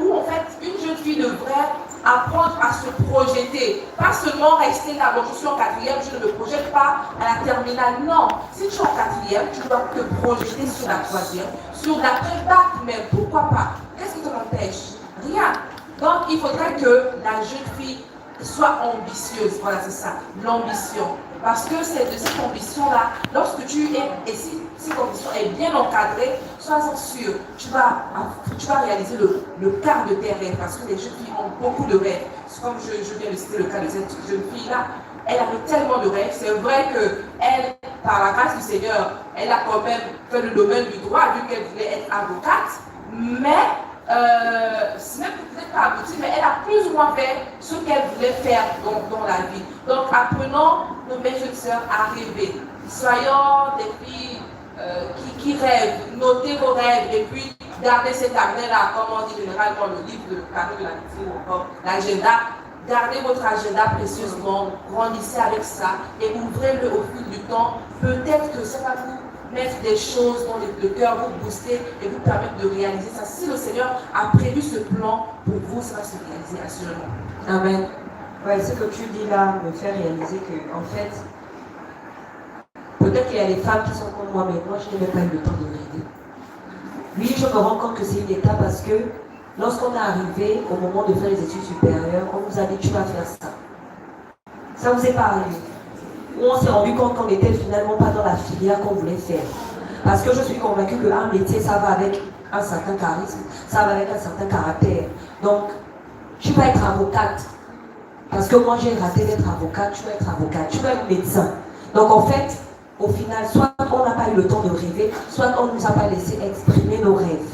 où en fait une jeune fille devrait apprendre à se projeter. Pas seulement rester là, bon je suis en quatrième, je ne me projette pas à la terminale. Non, si tu es en quatrième, tu dois te projeter sur la troisième, sur l'après-bac même, pourquoi pas? Qu'est-ce qui t'en empêche? Rien. Donc il faudrait que la jeune fille soit ambitieuse, voilà c'est ça, l'ambition. Parce que c'est de cette ambition-là, lorsque tu es, et si cette ambition est bien encadrée, sois-en sûr, tu vas réaliser le quart de tes rêves, parce que les jeunes filles ont beaucoup de rêves. Comme je viens de citer le cas de cette jeune fille-là, elle avait tellement de rêves. C'est vrai qu'elle, par la grâce du Seigneur, elle a quand même fait le domaine du droit, vu qu'elle voulait être avocate, mais ce n'est peut-être pas abouti, mais elle a plus ou moins fait ce qu'elle voulait faire dans la vie. Donc apprenons nos mes jeunes sœurs à rêver. Soyons des filles qui rêvent, notez vos rêves et puis gardez cet agenda, comme on dit généralement le livre de Carnet de la Vie ou encore l'agenda. Gardez votre agenda précieusement, grandissez avec ça et ouvrez-le au fil du temps. Peut-être que ça va vous mettre des choses dans le cœur, vous booster et vous permettre de réaliser ça. Si le Seigneur a prévu ce plan pour vous, ça va se réaliser assurément. Amen. Ouais, ce que tu dis là me fait réaliser que, en fait, peut-être qu'il y a des femmes qui sont comme moi, mais moi je n'ai même pas eu le temps de rêver. Oui, je me rends compte que c'est une étape parce que lorsqu'on est arrivé au moment de faire les études supérieures, on nous a dit tu vas faire ça. Ça vous est pas arrivé? Où on s'est rendu compte qu'on n'était finalement pas dans la filière qu'on voulait faire. Parce que je suis convaincue qu'un métier, ça va avec un certain charisme, ça va avec un certain caractère. Donc, tu vas être avocate. Parce que moi, j'ai raté d'être avocate, tu vas être avocate, tu vas être médecin. Donc, en fait, au final, soit on n'a pas eu le temps de rêver, soit on ne nous a pas laissé exprimer nos rêves.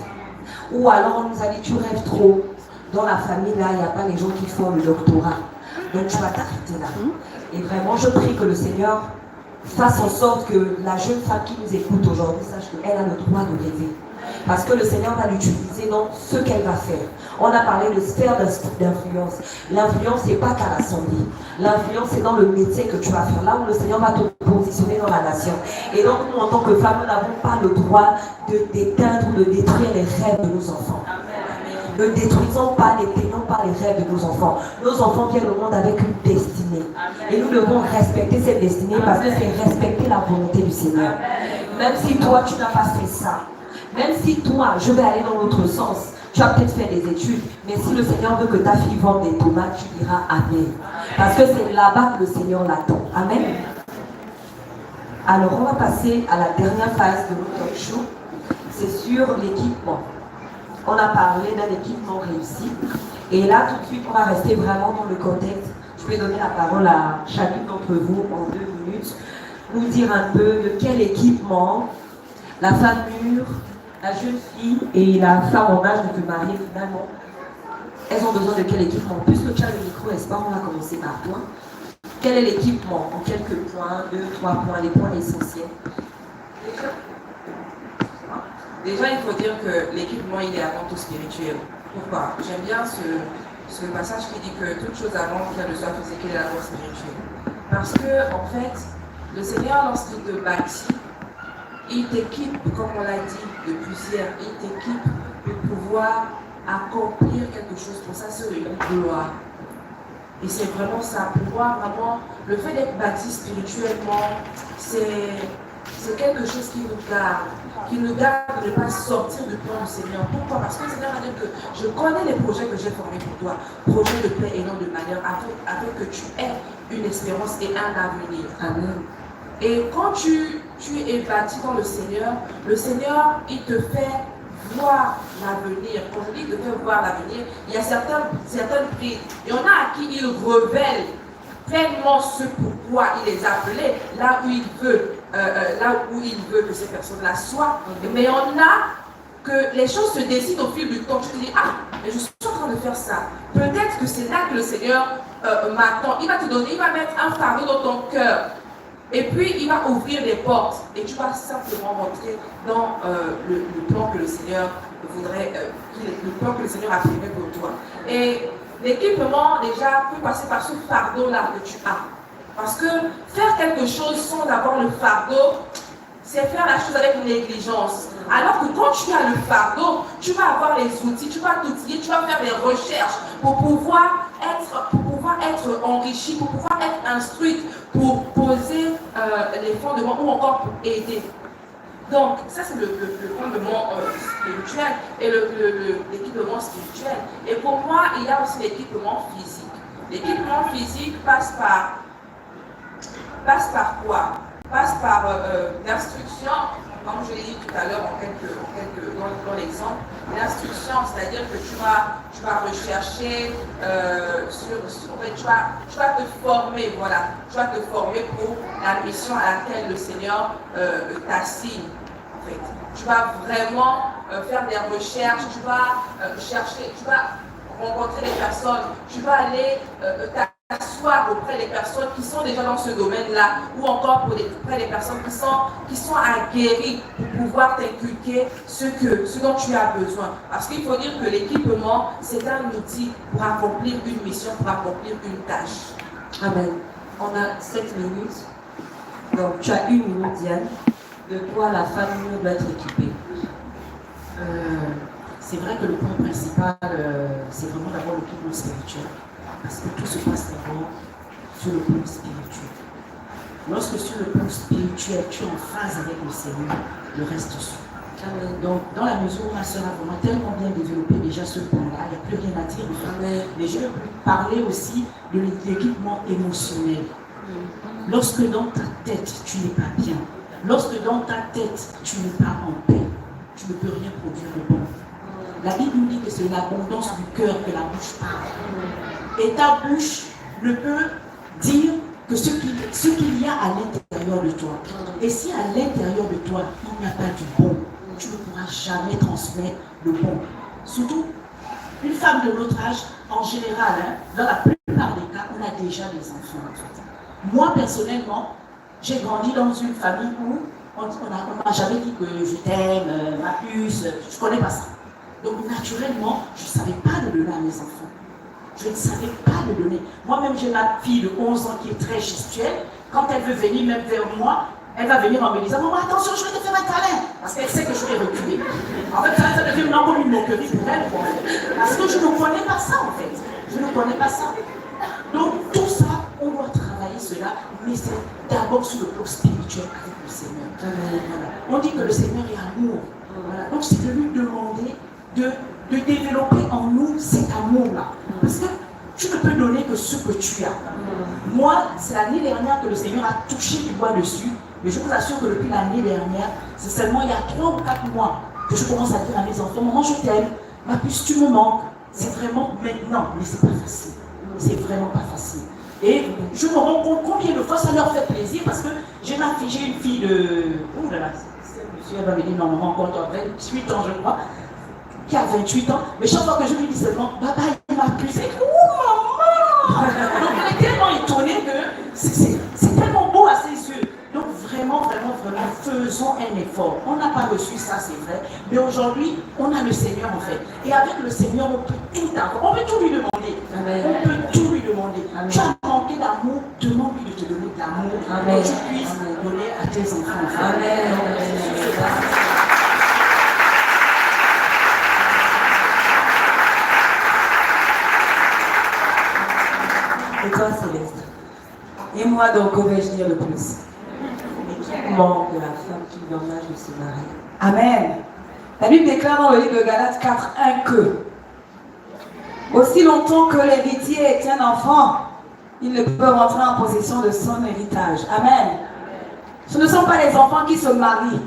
Ou alors, on nous a dit, tu rêves trop. Dans la famille, là, il n'y a pas les gens qui font le doctorat. Donc, tu vas t'arrêter là. Et vraiment, je prie que le Seigneur fasse en sorte que la jeune femme qui nous écoute aujourd'hui sache qu'elle a le droit de rêver. Parce que le Seigneur va l'utiliser dans ce qu'elle va faire. On a parlé de sphère d'influence. L'influence, c'est pas qu'à l'assemblée. L'influence, c'est dans le métier que tu vas faire. Là où le Seigneur va te positionner dans la nation. Et donc, nous, en tant que femmes, nous n'avons pas le droit d'éteindre ou de détruire les rêves de nos enfants. Ne détruisons pas, n'éteignons pas les rêves de nos enfants. Nos enfants viennent au monde avec une destinée. Et nous devons respecter cette destinée parce que c'est respecter la volonté du Seigneur. Même si toi, tu n'as pas fait ça. Même si toi, je vais aller dans l'autre sens. Tu as peut-être fait des études. Mais si le Seigneur veut que ta fille vende des tomates, tu diras Amen. Parce que c'est là-bas que le Seigneur l'attend. Amen. Alors, on va passer à la dernière phase de notre talk show. C'est sur l'équipement. On a parlé d'un équipement réussi. Et là, tout de suite, on va rester vraiment dans le contexte. Je vais donner la parole à chacune d'entre vous en 2 minutes. Nous dire un peu de quel équipement la femme mûre, la jeune fille et la femme en âge de se marier finalement, elles ont besoin de quel équipement? Puisque tu as le micro, n'est-ce pas? On va commencer par toi. Quel est l'équipement? En quelques points, 2, 3 points, les points essentiels. Déjà, il faut dire que l'équipement, il est avant tout spirituel. Pourquoi? J'aime bien ce passage qui dit que toute chose avant qu'elle ne soit physique, elle est d'abord spirituelle. Parce que, en fait, le Seigneur, lorsqu'il te bâtit, il t'équipe, comme on l'a dit depuis hier, il t'équipe de pouvoir accomplir quelque chose pour ça sur une gloire. Et c'est vraiment ça, pouvoir vraiment, le fait d'être bâti spirituellement, c'est quelque chose qui nous garde de ne pas sortir du plan du Seigneur. Pourquoi? Parce que le Seigneur a dit que je connais les projets que j'ai formés pour toi, projets de paix et non de malheur, afin que tu aies une espérance et un avenir. Amen. Et quand tu es bâti dans le Seigneur, il te fait voir l'avenir. Quand je dis de faire voir l'avenir, il y a certaines prises. Il y en a à qui il révèle pleinement ce pourquoi il les a appelés, là où il veut que ces personnes-là soient. Mais il y en a que les choses se décident au fil du temps. Tu te dis, mais je suis en train de faire ça. Peut-être que c'est là que le Seigneur m'attend. Il va te donner, il va mettre un fardeau dans ton cœur. Et puis, il va ouvrir des portes. Et tu vas simplement rentrer dans le plan que le Seigneur voudrait, le plan que le Seigneur a prévu pour toi. Et l'équipement, déjà, peut passer par ce fardeau-là que tu as. Parce que faire quelque chose sans avoir le fardeau, c'est faire la chose avec négligence. Alors que quand tu as le fardeau, tu vas avoir les outils, tu vas t'outiller, tu vas faire des recherches pour pouvoir être enrichi, pour pouvoir être instruite, pour poser les fondements ou encore pour aider. Donc, ça c'est le fondement spirituel et l'équipement spirituel. Et pour moi, il y a aussi l'équipement physique. L'équipement physique passe par quoi? Passe par l'instruction, comme je l'ai dit tout à l'heure dans l'exemple, l'instruction, c'est-à-dire que tu vas rechercher tu vas te former, voilà, tu vas te former pour la mission à laquelle le Seigneur t'assigne. En fait. Tu vas vraiment faire des recherches, tu vas chercher, tu vas rencontrer des personnes, tu vas aller t'asseoir auprès des personnes qui sont déjà dans ce domaine-là, ou encore auprès des personnes qui sont aguerries pour pouvoir t'inculquer ce dont tu as besoin. Parce qu'il faut dire que l'équipement, c'est un outil pour accomplir une mission, pour accomplir une tâche. Amen. On a 7 minutes. Donc, tu as 1 minute, Diane. De quoi la famille doit être équipée? C'est vrai que le point principal, c'est vraiment d'abord l'équipement spirituel. Parce que tout se passe d'abord sur le plan spirituel. Lorsque sur le plan spirituel, tu es en phase avec le Seigneur, le reste suit. Donc, dans la mesure où ma soeur a vraiment tellement bien développé déjà ce point-là, il n'y a plus rien à dire. Mais je vais parler aussi de l'équipement émotionnel. Lorsque dans ta tête, tu n'es pas bien, lorsque dans ta tête, tu n'es pas en paix, tu ne peux rien produire de bon. La Bible nous dit que c'est l'abondance du cœur que la bouche parle. Et ta bouche ne peut dire que ce qu'il y a à l'intérieur de toi. Et si à l'intérieur de toi, il n'y a pas du bon, tu ne pourras jamais transmettre le bon. Surtout, une femme de notre âge, en général, dans la plupart des cas, on a déjà des enfants. En fait. Moi, personnellement, j'ai grandi dans une famille où on ne m'a jamais dit que je t'aime, ma puce, je ne connais pas ça. Donc, naturellement, je ne savais pas le donner à mes enfants. Je ne savais pas le donner. Moi-même, j'ai ma fille de 11 ans qui est très gestuelle. Quand elle veut venir même vers moi, elle va venir en me disant « Maman, attention, je vais te faire un câlin !» Parce qu'elle sait que je vais reculer. En fait, ça devient comme une moquerie pour elle. Parce que je ne connais pas ça, en fait. Je ne connais pas ça. Donc, tout ça, on doit travailler cela, mais c'est d'abord sur le plan spirituel avec le Seigneur. Voilà. On dit que le Seigneur est amour. Voilà. Donc, c'est de lui demander de développer en nous cet amour-là. Parce que tu ne peux donner que ce que tu as. Moi, c'est l'année dernière que le Seigneur a touché du doigt dessus, mais je vous assure que depuis l'année dernière, c'est seulement il y a 3 ou 4 mois que je commence à dire à mes enfants, maman, je t'aime, ma puce, tu me manques. C'est vraiment maintenant, mais c'est pas facile. C'est vraiment pas facile. Et je me rends compte combien de fois ça leur fait plaisir parce que j'ai une fille de. Ouh là là, monsieur va me dire normalement encore 28 ans, je crois, qui a 28 ans, mais chaque fois que je lui dis seulement, papa, il m'a puce, ouh maman! Donc elle est tellement étonnée que c'est tellement beau à ses yeux. Donc vraiment, faisons un effort. On n'a pas reçu ça, c'est vrai, mais aujourd'hui, on a le Seigneur en fait. Et avec le Seigneur, on peut tout avoir. On peut tout lui demander. Amen. On peut tout lui demander. Amen. Tu as manqué d'amour, demande-lui de te donner de l'amour pour que tu puisses donner à tes enfants. Amen. Et toi, Céleste? Et moi, donc, que vais-je dire le plus? L'équipement de la femme qui lui en âge de se marier. Amen. La Bible déclare dans le livre de Galates 4:1 que aussi longtemps que l'héritier est un enfant, il ne peut rentrer en possession de son héritage. Amen. Ce ne sont pas les enfants qui se marient.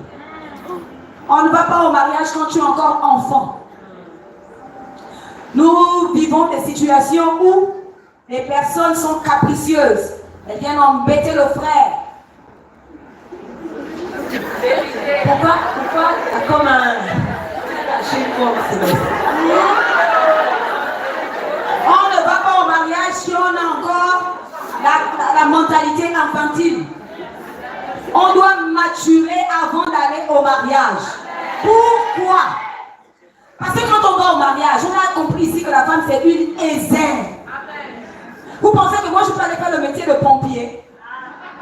On ne va pas au mariage quand tu es encore enfant. Nous vivons des situations où les personnes sont capricieuses. Elles viennent embêter le frère. Pourquoi? Comme un. Chez moi, c'est vrai. On ne va pas au mariage si on a encore la mentalité infantile. On doit maturer avant d'aller au mariage. Pourquoi? Parce que quand on va au mariage, on a compris ici que la femme c'est une aisée. Vous pensez que moi je peux aller faire le métier de pompier?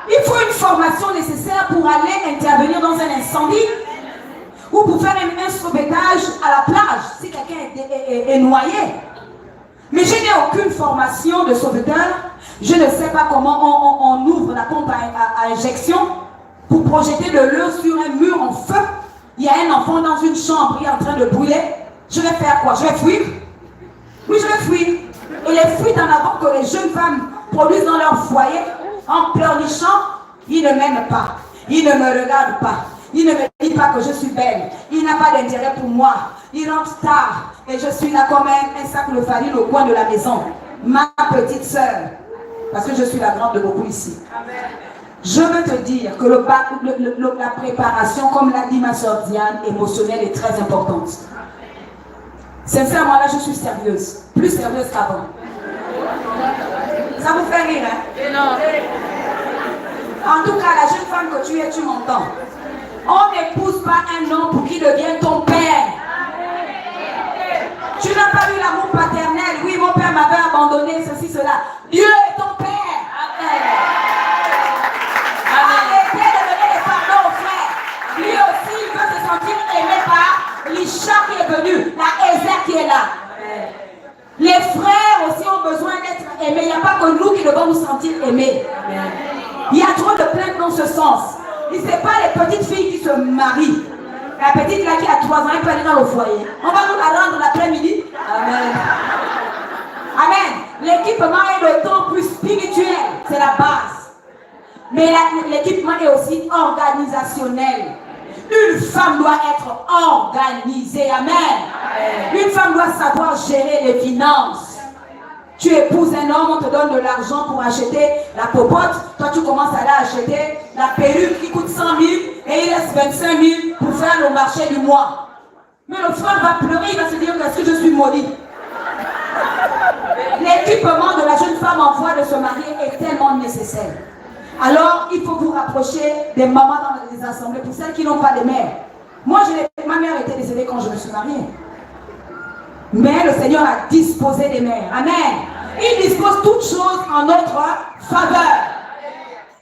Il faut une formation nécessaire pour aller intervenir dans un incendie ou pour faire un sauvetage à la plage si quelqu'un est noyé. Mais je n'ai aucune formation de sauveteur. Je ne sais pas comment on ouvre la pompe à injection pour projeter de l'eau sur un mur en feu. Il y a un enfant dans une chambre qui est en train de brûler. Je vais faire quoi? Je vais fuir? Oui, je vais fuir. Et les fuites en avant que les jeunes femmes produisent dans leur foyer, en pleurnichant, ils ne m'aiment pas. Ils ne me regardent pas. Il ne me dit pas que je suis belle. Il n'a pas d'intérêt pour moi. Il rentre tard. Et je suis là comme un sac de farine au coin de la maison. Ma petite sœur. Parce que je suis la grande de beaucoup ici. Je veux te dire que la préparation, comme l'a dit ma soeur Diane, émotionnelle est très importante. Sincèrement, là, je suis sérieuse. Plus sérieuse qu'avant. Ça vous fait rire, hein? Non. En tout cas, la jeune femme que tu es, tu m'entends. On n'épouse pas un homme pour qu'il devienne ton père. Tu n'as pas eu l'amour paternel. Oui, mon père m'avait abandonné, ceci, cela. Dieu est ton père. Amen. Arrêtez de donner les pardons aux frères. Lui aussi, il veut se sentir aimé par l'Isha qui est venu, la Ézer qui est là. Amen. Les frères aussi ont besoin d'être aimés. Il n'y a pas que nous qui devons nous sentir aimés. Amen. Il y a trop de plaintes dans ce sens. Ce n'est pas les petites filles qui se marient. La petite là qui a 3 ans, elle peut aller dans le foyer. On va nous la rendre l'après-midi. Amen. Amen. L'équipement est d'autant plus spirituel. C'est la base. Mais l'équipement est aussi organisationnel. Une femme doit être organisée. Amen. Amen. Une femme doit savoir gérer les finances. Tu épouses un homme, on te donne de l'argent pour acheter la popote. Toi, tu commences à aller acheter la perruque qui coûte 100 000 et il laisse 25 000 pour faire le marché du mois. Mais le frère va pleurer, il va se dire est-ce que je suis maudit? L'équipement de la jeune femme en voie de se marier est tellement nécessaire. Alors, il faut vous rapprocher des mamans dans les assemblées pour celles qui n'ont pas de mère. Moi, ma mère était décédée quand je me suis mariée. Mais le Seigneur a disposé des mères. Amen. Il dispose toutes choses en notre faveur.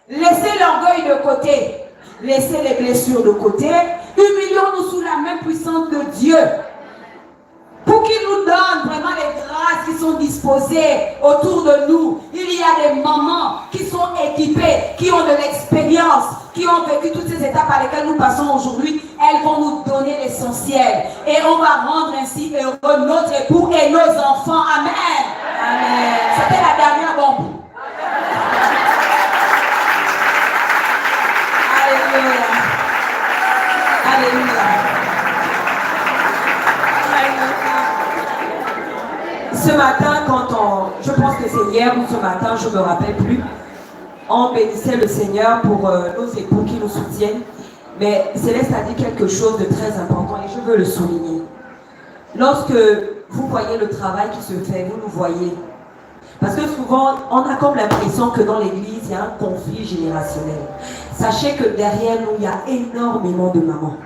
Laissez l'orgueil de côté. Laissez les blessures de côté. Humilions-nous sous la main puissante de Dieu. Pour qu'il nous donne vraiment les grâces qui sont disposées autour de nous. Il y a des mamans qui sont équipées, qui ont de l'expérience, qui ont vécu toutes ces étapes par lesquelles nous passons aujourd'hui. Elles vont nous donner l'essentiel. Et on va rendre ainsi heureux notre époux et nos enfants. Amen. Amen. C'était la dernière bombe. Alléluia. Alléluia. Ce matin, je pense que c'est hier ou ce matin, je ne me rappelle plus, on bénissait le Seigneur pour nos époux qui nous soutiennent. Mais Céleste a dit quelque chose de très important et je veux le souligner. Lorsque vous voyez le travail qui se fait, vous nous voyez. Parce que souvent, on a comme l'impression que dans l'église, il y a un conflit générationnel. Sachez que derrière nous, il y a énormément de mamans.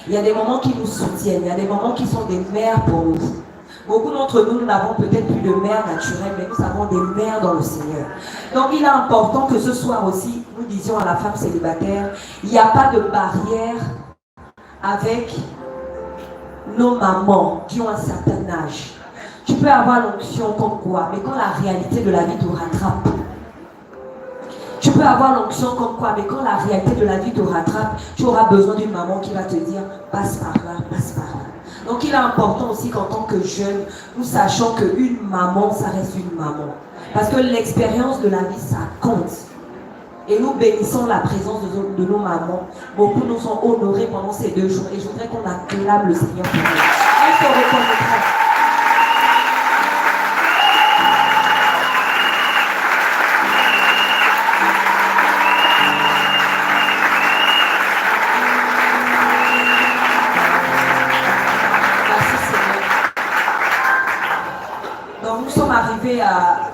Il y a des mamans qui nous soutiennent, il y a des mamans qui sont des mères pour nous. Beaucoup d'entre nous, nous n'avons peut-être plus de mère naturelle, mais nous avons des mères dans le Seigneur. Donc il est important que ce soir aussi, nous disions à la femme célibataire, il n'y a pas de barrière avec nos mamans qui ont un certain âge. Tu peux avoir l'onction comme quoi, mais quand la réalité de la vie te rattrape, tu peux avoir l'onction comme quoi, mais quand la réalité de la vie te rattrape, tu auras besoin d'une maman qui va te dire, passe par là, passe par là. Donc il est important aussi qu'en tant que jeunes, nous sachions qu'une maman, ça reste une maman. Parce que l'expérience de la vie, ça compte. Et nous bénissons la présence de nos mamans. Beaucoup nous sont honorés pendant ces 2 jours. Et je voudrais qu'on acclame le Seigneur pour nous. Elle se reconnaîtra.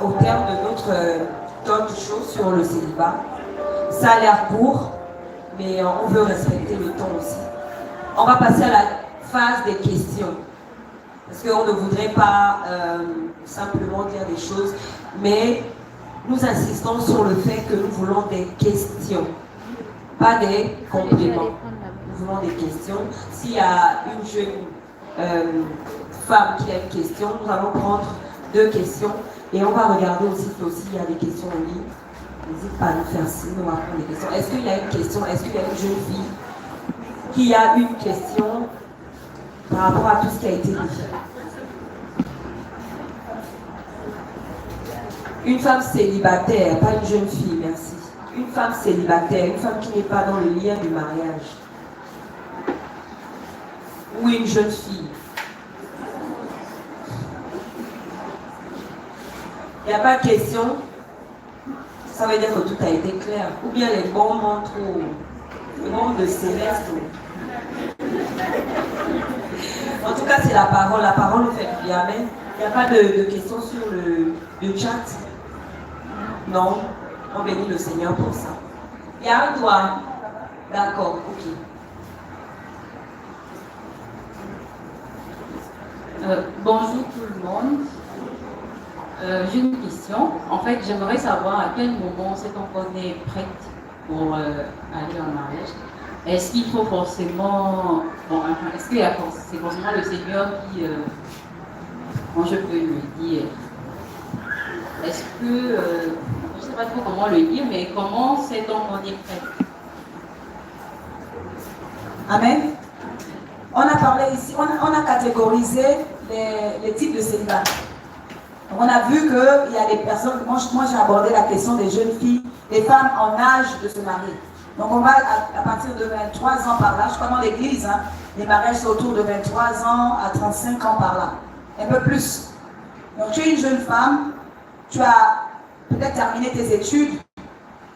Au terme de notre talk show sur le célibat. Ça a l'air court, mais on veut respecter le temps aussi. On va passer à la phase des questions. Parce qu'on ne voudrait pas simplement dire des choses, mais nous insistons sur le fait que nous voulons des questions, pas des compléments. Nous voulons des questions. S'il y a une jeune femme qui a une question, nous allons prendre 2 questions et on va regarder aussi s'il y a des questions en ligne. N'hésite pas à nous faire signe, on va prendre des questions. Est-ce qu'il y a une question? Est-ce qu'il y a une jeune fille qui a une question par rapport à tout ce qui a été dit? Une femme célibataire, pas une jeune fille, merci. Une femme célibataire, une femme qui n'est pas dans le lien du mariage. Ou une jeune fille. Il n'y a pas de question. Ça veut dire que tout a été clair. Ou bien les bombes montrent le monde de Céleste. En tout cas, c'est la parole. La parole nous fait du amen. Il n'y a pas de questions sur le chat. Non. On bénit le Seigneur pour ça. Il y a un doigt. D'accord, ok. Bonjour tout le monde. J'ai une question. En fait, j'aimerais savoir à quel moment on est prête pour aller en mariage. Est-ce qu'il faut forcément... est-ce que c'est forcément le Seigneur qui... comment je peux le dire? Est-ce que... je ne sais pas trop comment le dire, mais comment sait-on qu'on est prête? Amen. On a parlé ici, on a catégorisé les types de célibat. On a vu qu'il y a des personnes, moi j'ai abordé la question des jeunes filles, des femmes en âge de se marier. Donc on va à partir de 23 ans par là, je crois dans l'église, hein, les mariages sont autour de 23 ans à 35 ans par là, un peu plus. Donc tu es une jeune femme, tu as peut-être terminé tes études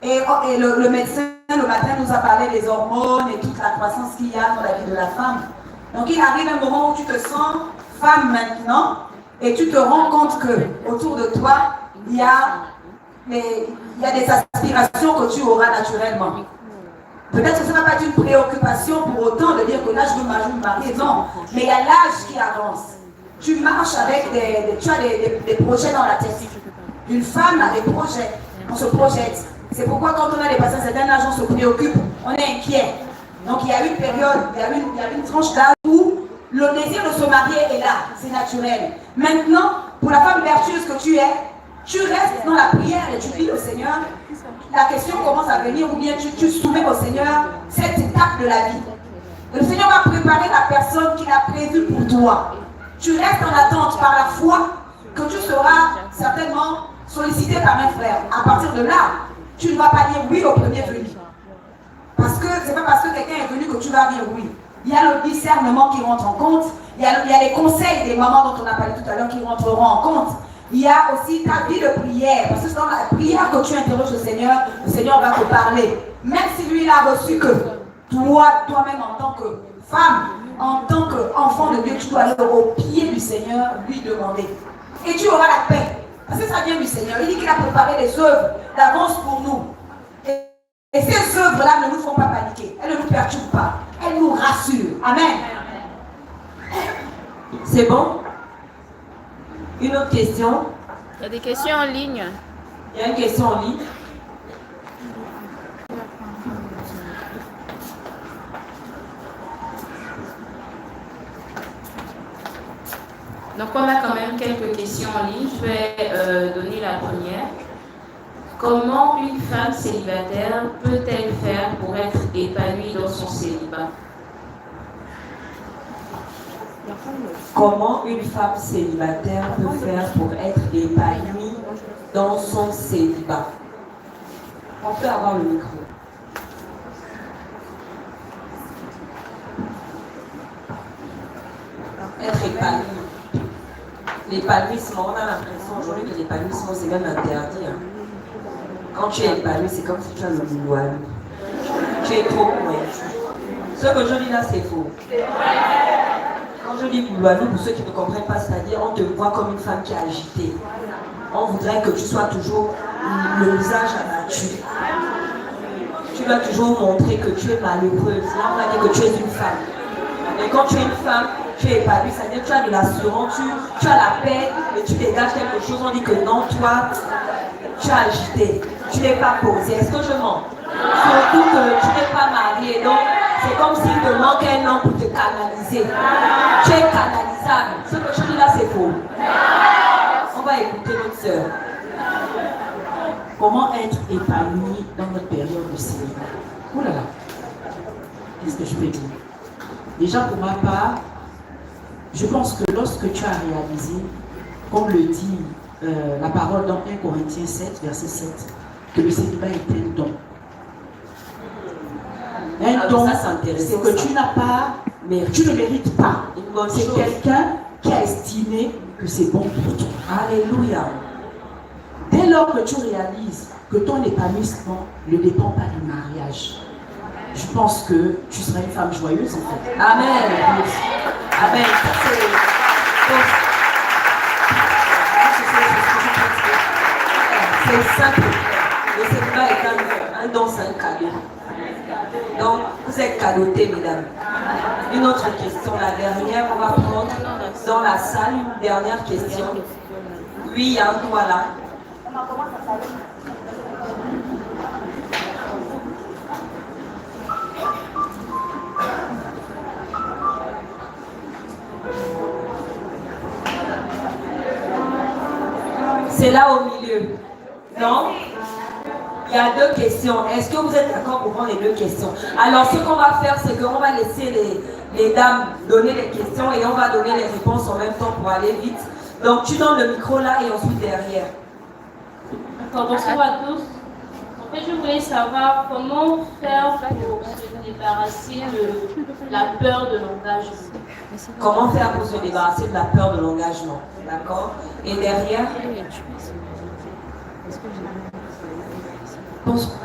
et le médecin le matin nous a parlé des hormones et toute la croissance qu'il y a dans la vie de la femme. Donc il arrive un moment où tu te sens femme maintenant et tu te rends compte que autour de toi il y a des aspirations que tu auras naturellement. Peut-être que ça n'a pas été une préoccupation pour autant de dire que là je veux me marier, non, mais il y a l'âge qui avance. Tu marches avec tu as des projets dans la tête. Une femme a des projets, on se projette. C'est pourquoi quand on a dépassé un certain âge, on se préoccupe, on est inquiet. Donc il y a une période, il y a une tranche d'âge où le désir de se marier est là, c'est naturel. Maintenant, pour la femme vertueuse que tu es, tu restes dans la prière et tu pries au Seigneur. La question commence à venir ou bien tu soumets au Seigneur cette étape de la vie. Le Seigneur va préparer la personne qu'il a prévue pour toi. Tu restes en attente par la foi que tu seras certainement sollicité par un frère. À partir de là, tu ne vas pas dire oui au premier venu. Parce que ce n'est pas parce que quelqu'un est venu que tu vas dire oui. Il y a le discernement qui rentre en compte. Il y a les conseils des mamans dont on a parlé tout à l'heure qui rentreront en compte. Il y a aussi ta vie de prière. Parce que c'est dans la prière que tu interroges le Seigneur va te parler. Même si lui, il a reçu que toi-même en tant que femme, en tant qu'enfant de Dieu, tu dois aller au pied du Seigneur, lui demander. Et tu auras la paix. Parce que ça vient du Seigneur. Il dit qu'il a préparé des œuvres d'avance pour nous. Et ces œuvres-là ne nous font pas paniquer. Elles ne nous perturbent pas. Elles nous rassurent. Amen. C'est bon? Une autre question? Il y a des questions en ligne. Il y a une question en ligne. Donc on a quand même quelques questions en ligne. Je vais donner la première. Comment une femme célibataire peut-elle faire pour être épanouie dans son célibat? Comment une femme célibataire peut faire pour être épanouie dans son célibat? On peut avoir le micro. Être épanouie. L'épanouissement, on a l'impression aujourd'hui que l'épanouissement c'est même interdit. Hein. Quand tu es épanoui, c'est comme si tu as le boulot. Tu es trop pointu. Ce que je dis là, c'est faux. Quand je dis boulot, pour ceux qui ne comprennent pas, c'est-à-dire on te voit comme une femme qui est agitée. On voudrait que tu sois toujours le visage abattu. Tu dois toujours montrer que tu es malheureuse. Là, on va dire que tu es une femme. Mais quand tu es une femme, tu es épanouie, c'est-à-dire que tu as de l'assurance, tu as la paix et tu dégages quelque chose. On dit que non, toi, tu es agité, tu n'es pas posé. Est-ce que je mens? Surtout que tu n'es pas marié, donc c'est comme s'il te manque un homme pour te canaliser. Tu es canalisable. Ce que je dis là, c'est faux. On va écouter notre soeur. Comment être épanoui dans notre période de célibat? Oh là là, qu'est-ce que je peux dire? Déjà pour ma part, je pense que lorsque tu as réalisé, comme le dit la parole dans 1 Corinthiens 7, verset 7, que le célibat est un don. Un don, c'est que tu n'as pas, mais tu ne mérites pas. C'est quelqu'un qui a estimé que c'est bon pour toi. Alléluia. Dès lors que tu réalises que ton épanouissement ne dépend pas du mariage, je pense que tu seras une femme joyeuse en fait. Amen. Amen. C'est simple. Le célibat est un don, c'est un cadeau. Donc, vous êtes cadeautés, mesdames. Une autre question, la dernière, on va prendre dans la salle une dernière question. Oui, Yann, voilà. C'est là au milieu. Non? Il y a deux questions. Est-ce que vous êtes d'accord pour prendre les deux questions? Alors, ce qu'on va faire, c'est qu'on va laisser les dames donner les questions et on va donner les réponses en même temps pour aller vite. Donc, tu donnes le micro là et ensuite derrière. Bonsoir à tous. En fait, je voulais savoir comment faire pour se débarrasser de la peur de l'engagement. Comment faire pour se débarrasser de la peur de l'engagement? D'accord? Et derrière? Bonsoir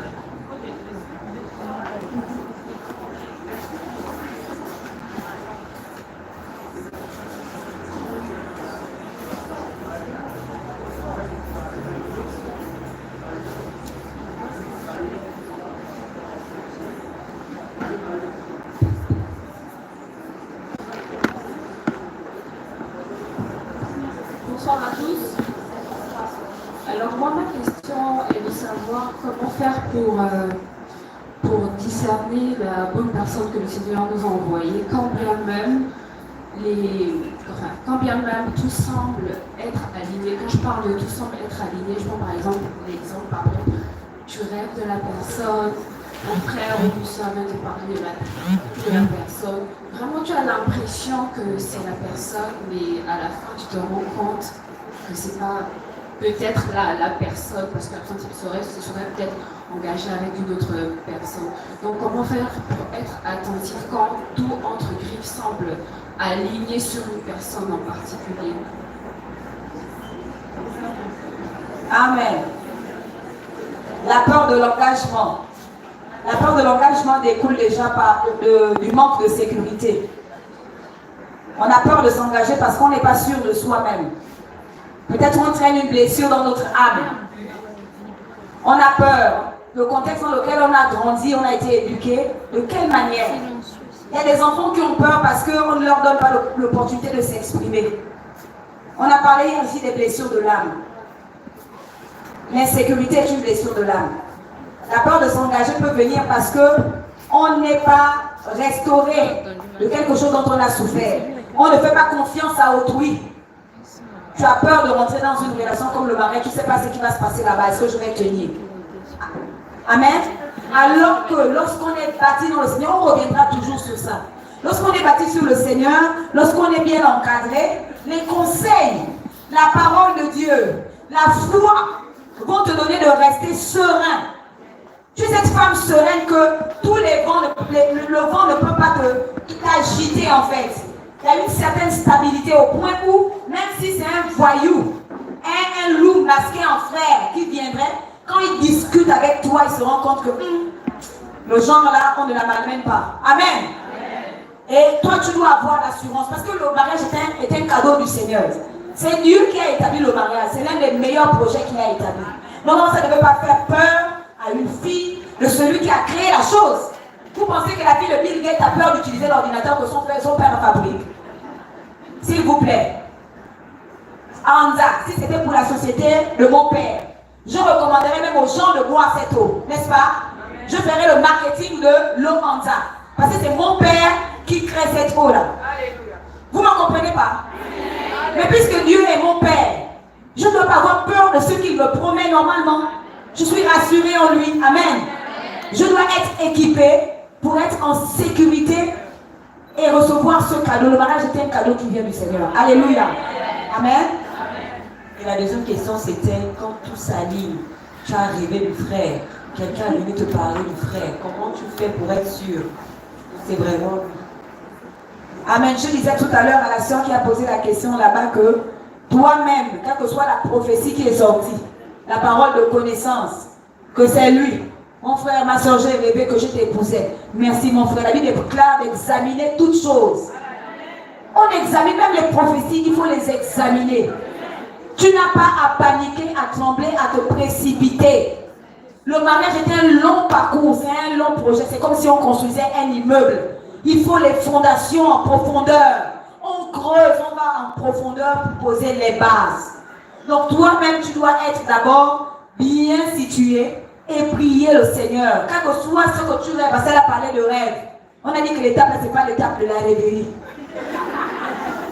à tous. Alors moi, ma question est de savoir comment faire pour discerner la bonne personne que le Seigneur nous a envoyée, quand bien même tout semble être aligné. Quand je parle de tout semble être aligné, je prends par exemple l'exemple, tu rêves de la personne, ton frère ou une soeur vient te parler de la personne. Vraiment, tu as l'impression que c'est la personne, mais à la fin, tu te rends compte que c'est pas peut-être la personne, parce qu'à la fin, il serait peut-être engagé avec une autre personne. Donc, comment faire pour être attentif quand tout entre griffes semble aligné sur une personne en particulier? Amen. La peur de l'engagement. La peur de l'engagement découle déjà du manque de sécurité. On a peur de s'engager parce qu'on n'est pas sûr de soi-même. Peut-être on traîne une blessure dans notre âme. On a peur. Le contexte dans lequel on a grandi, on a été éduqué, de quelle manière? Il y a des enfants qui ont peur parce qu'on ne leur donne pas l'opportunité de s'exprimer. On a parlé ici des blessures de l'âme. L'insécurité est une blessure de l'âme. La peur de s'engager peut venir parce qu'on n'est pas restauré de quelque chose dont on a souffert. On ne fait pas confiance à autrui. Tu as peur de rentrer dans une relation comme le mariage, tu ne sais pas ce qui va se passer là-bas, est-ce que je vais tenir? Amen. Alors que lorsqu'on est bâti dans le Seigneur, on reviendra toujours sur ça. Lorsqu'on est bâti sur le Seigneur, lorsqu'on est bien encadré, les conseils, la parole de Dieu, la foi vont te donner de rester serein. Tu es cette femme sereine que tous les vents, le vent ne peut pas t'agiter en fait. Il y a une certaine stabilité au point où, même si c'est un voyou, un loup masqué en frère qui viendrait, quand il discute avec toi, il se rend compte que le genre là, on ne la malmène pas. Amen. Et toi, tu dois avoir l'assurance parce que le mariage est un cadeau du Seigneur. C'est Dieu qui a établi le mariage. C'est l'un des meilleurs projets qu'il a établi. Non, ça ne veut pas faire peur à une fille de celui qui a créé la chose. Vous pensez que la fille de Bill Gates a peur d'utiliser l'ordinateur que son père fabrique? S'il vous plaît. Anza, si c'était pour la société de mon père, Je recommanderais même aux gens de boire cette eau, n'est-ce pas? Je ferai le marketing de l'eau Anta. Parce que c'est mon père qui crée cette eau-là. Vous ne m'en comprenez pas? Mais puisque Dieu est mon père, je ne dois pas avoir peur de ce qu'il me promet normalement. Je suis rassurée en lui. Amen. Je dois être équipée pour être en sécurité et recevoir ce cadeau. Le mariage était un cadeau qui vient du Seigneur. Alléluia. Amen. Et la deuxième question, c'était quand tout s'aligne, tu as rêvé du frère, quelqu'un est venu te parler du frère, comment tu fais pour être sûr que c'est vraiment lui? Amen. Je disais tout à l'heure à la sœur qui a posé la question là-bas que toi-même, quelle que soit la prophétie qui est sortie, la parole de connaissance, que c'est lui. Mon frère, ma soeur, j'ai rêvé que je t'épousais. Merci mon frère. La Bible est claire d'examiner toutes choses. On examine même les prophéties, il faut les examiner. Tu n'as pas à paniquer, à trembler, à te précipiter. Le mariage est un long parcours, c'est un long projet. C'est comme si on construisait un immeuble. Il faut les fondations en profondeur. On creuse, on va en profondeur pour poser les bases. Donc toi-même, tu dois être d'abord bien situé et prier le Seigneur. Quel que soit ce que tu rêves, parce qu'elle a parlé de rêve. On a dit que l'étape, ce n'est pas l'étape de la rêverie.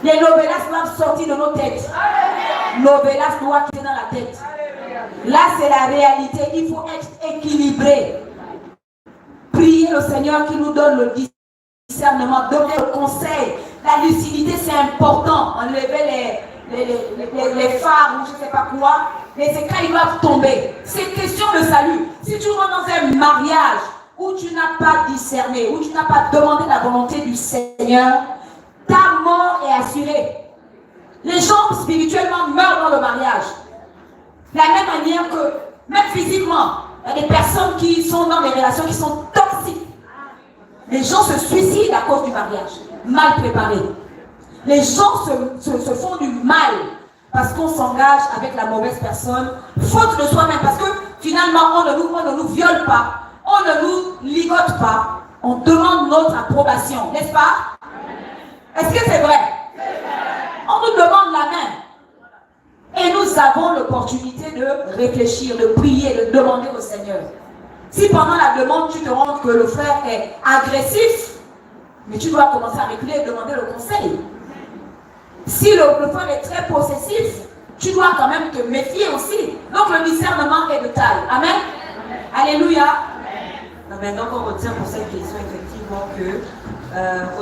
Les novellas doivent sortir de nos têtes. Novellas doivent quitter dans la tête. Là, c'est la réalité. Il faut être équilibré. Prier le Seigneur qui nous donne le discernement, donner le conseil. La lucidité, c'est important. Enlever les phares ou je ne sais pas quoi. Les écrans, ils doivent tomber. C'est question de salut. Si tu rentres dans un mariage où tu n'as pas discerné, où tu n'as pas demandé la volonté du Seigneur, ta mort est assurée. Les gens spirituellement meurent dans le mariage. De la même manière que, même physiquement, il y a des personnes qui sont dans des relations qui sont toxiques. Les gens se suicident à cause du mariage, mal préparé. Les gens se font du mal parce qu'on s'engage avec la mauvaise personne, faute de soi-même. Parce que finalement, on ne nous viole pas, on ne nous ligote pas, on demande notre approbation, n'est-ce pas? Est-ce que c'est vrai? On nous demande la main. Et nous avons l'opportunité de réfléchir, de prier, de demander au Seigneur. Si pendant la demande, tu te rends compte que le frère est agressif, mais tu dois commencer à reculer et demander le conseil. Si le frère est très possessif, tu dois quand même te méfier aussi. Donc le discernement est de taille. Amen. Alléluia. Amen. Donc on retient pour cette question effectivement que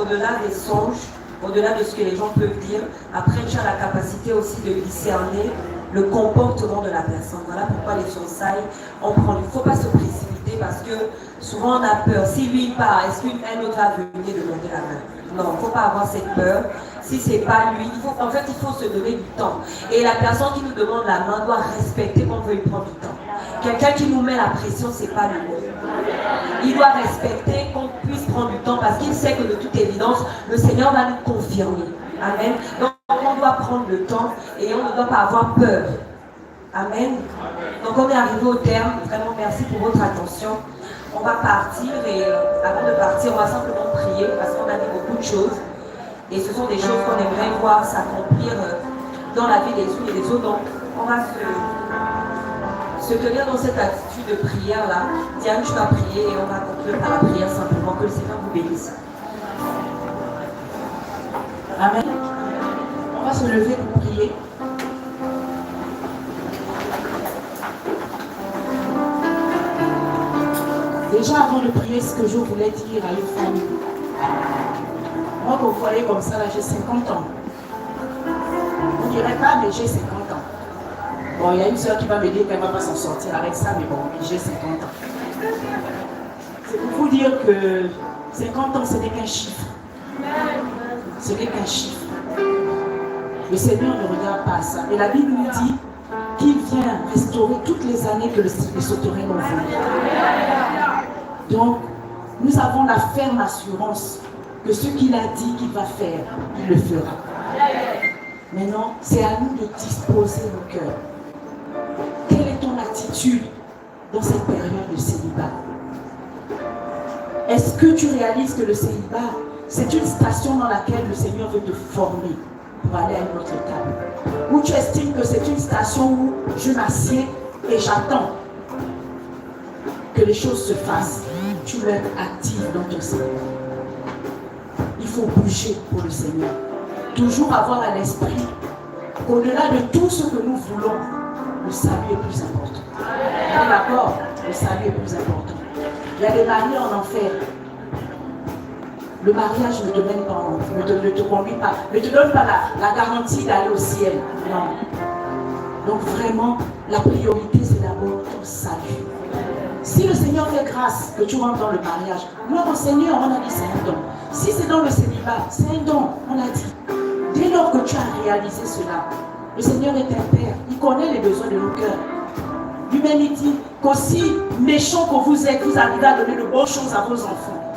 au-delà des songes, au-delà de ce que les gens peuvent dire, après tu as la capacité aussi de discerner le comportement de la personne. Voilà pourquoi les fiançailles, il ne faut pas se précipiter parce que souvent on a peur. Si lui part, est-ce qu'un autre va venir demander la main? Non, il ne faut pas avoir cette peur. Si ce n'est pas lui, il faut se donner du temps. Et la personne qui nous demande la main doit respecter qu'on veut lui prendre du temps. Quelqu'un qui nous met la pression, ce n'est pas le bon. Il doit respecter qu'on puisse prendre du temps parce qu'il sait que de toute évidence, le Seigneur va nous confirmer. Amen. Donc on doit prendre le temps et on ne doit pas avoir peur. Amen. Donc on est arrivé au terme. Vraiment merci pour votre attention. On va partir et avant de partir, on va simplement prier parce qu'on a dit beaucoup de choses. Et ce sont des choses qu'on aimerait voir s'accomplir dans la vie des uns et des autres. Donc on va se tenir dans cette attitude de prière-là. Diane, tu vas prier et on va conclure par la prière simplement. Que le Seigneur vous bénisse. Amen. On va se lever pour prier. Déjà avant de prier, ce que je voulais dire à une femme. Moi, vous voyez comme ça, là, j'ai 50 ans. Vous ne direz pas, mais j'ai 50 ans. Bon, il y a une soeur qui va me dire qu'elle ne va pas s'en sortir avec ça, mais bon, j'ai 50 ans. C'est pour vous dire que 50 ans, ce n'est qu'un chiffre. Ce n'est qu'un chiffre. Le Seigneur ne regarde pas ça. Et la Bible nous dit qu'il vient restaurer toutes les années que les sauterelles ont volées. Donc, nous avons la ferme assurance que ce qu'il a dit qu'il va faire, il le fera. Maintenant, c'est à nous de disposer nos cœurs. Quelle est ton attitude dans cette période de célibat? Est-ce que tu réalises que le célibat, c'est une station dans laquelle le Seigneur veut te former pour aller à une autre étape? Ou tu estimes que c'est une station où je m'assieds et j'attends que les choses se fassent, tu veux être actif dans ton Seigneur. Il faut bouger pour le Seigneur. Toujours avoir à l'esprit qu'au-delà de tout ce que nous voulons, le salut est plus important. On est d'accord? Le salut est plus important. Il y a des mariés en enfer. Le mariage ne te mène pas en enfer, ne te conduit pas, ne te donne pas la garantie d'aller au ciel. Non. Donc vraiment, la priorité, c'est d'abord ton salut. Si le Seigneur fait grâce que tu rentres dans le mariage, gloire au Seigneur, on a dit c'est un don. Si c'est dans le célibat, c'est un don, on a dit. Dès lors que tu as réalisé cela, le Seigneur est un Père, il connaît les besoins de nos cœurs. Lui-même il dit qu'aussi méchants que vous êtes, vous arrivez à donner de bonnes choses à vos enfants.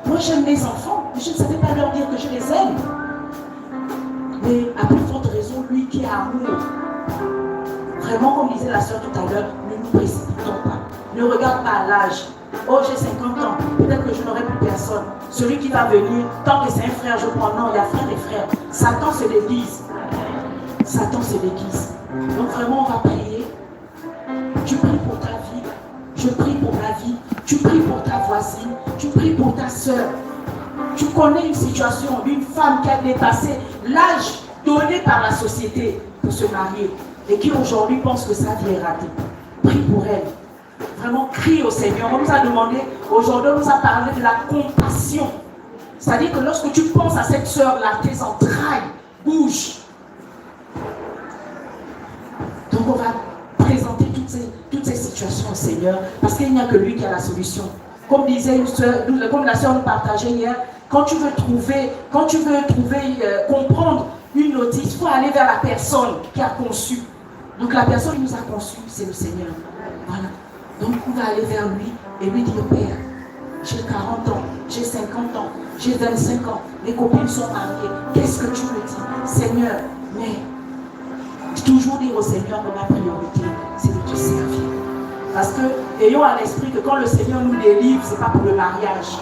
Moi j'aime mes enfants, mais je ne savais pas leur dire que je les aime. Mais à plus forte raison, lui qui a amour. Vraiment, comme disait la sœur tout à l'heure, ne nous précipitons pas. Ne regarde pas à l'âge. Oh, j'ai 50 ans, peut-être que je n'aurai plus personne. Celui qui va venir, tant que c'est un frère, je prends. Non, il y a frère et frère. Satan se déguise. Satan se déguise. Donc vraiment, on va prier. Tu pries pour ta vie. Je prie pour ma vie. Tu pries pour ta voisine. Tu pries pour ta soeur. Tu connais une situation d'une femme qui a dépassé l'âge donné par la société pour se marier et qui aujourd'hui pense que sa vie est ratée. Prie pour elle. Vraiment, crie au Seigneur. On nous a demandé, aujourd'hui, on nous a parlé de la compassion. C'est-à-dire que lorsque tu penses à cette sœur-là, tes entrailles bougent. Donc on va présenter toutes ces situations au Seigneur, parce qu'il n'y a que lui qui a la solution. Comme disait une sœur, comme la sœur nous partageait hier, quand tu veux comprendre une notice, il faut aller vers la personne qui a conçu. Donc la personne qui nous a conçus, c'est le Seigneur. Voilà. Donc on va aller vers lui et lui dire, Père, j'ai 40 ans, j'ai 50 ans, j'ai 25 ans, mes copines sont mariées, qu'est-ce que tu me dis? Seigneur, mais toujours dire au Seigneur que ma priorité, c'est de te servir. Parce que, ayons à l'esprit que quand le Seigneur nous délivre, ce n'est pas pour le mariage.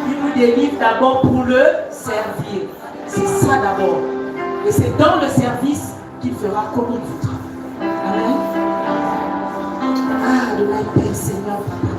Il nous délivre d'abord pour le servir. C'est ça d'abord. Et c'est dans le service qu'il fera comme il voudra. Amen. Ah, de la paix, Seigneur, Papa.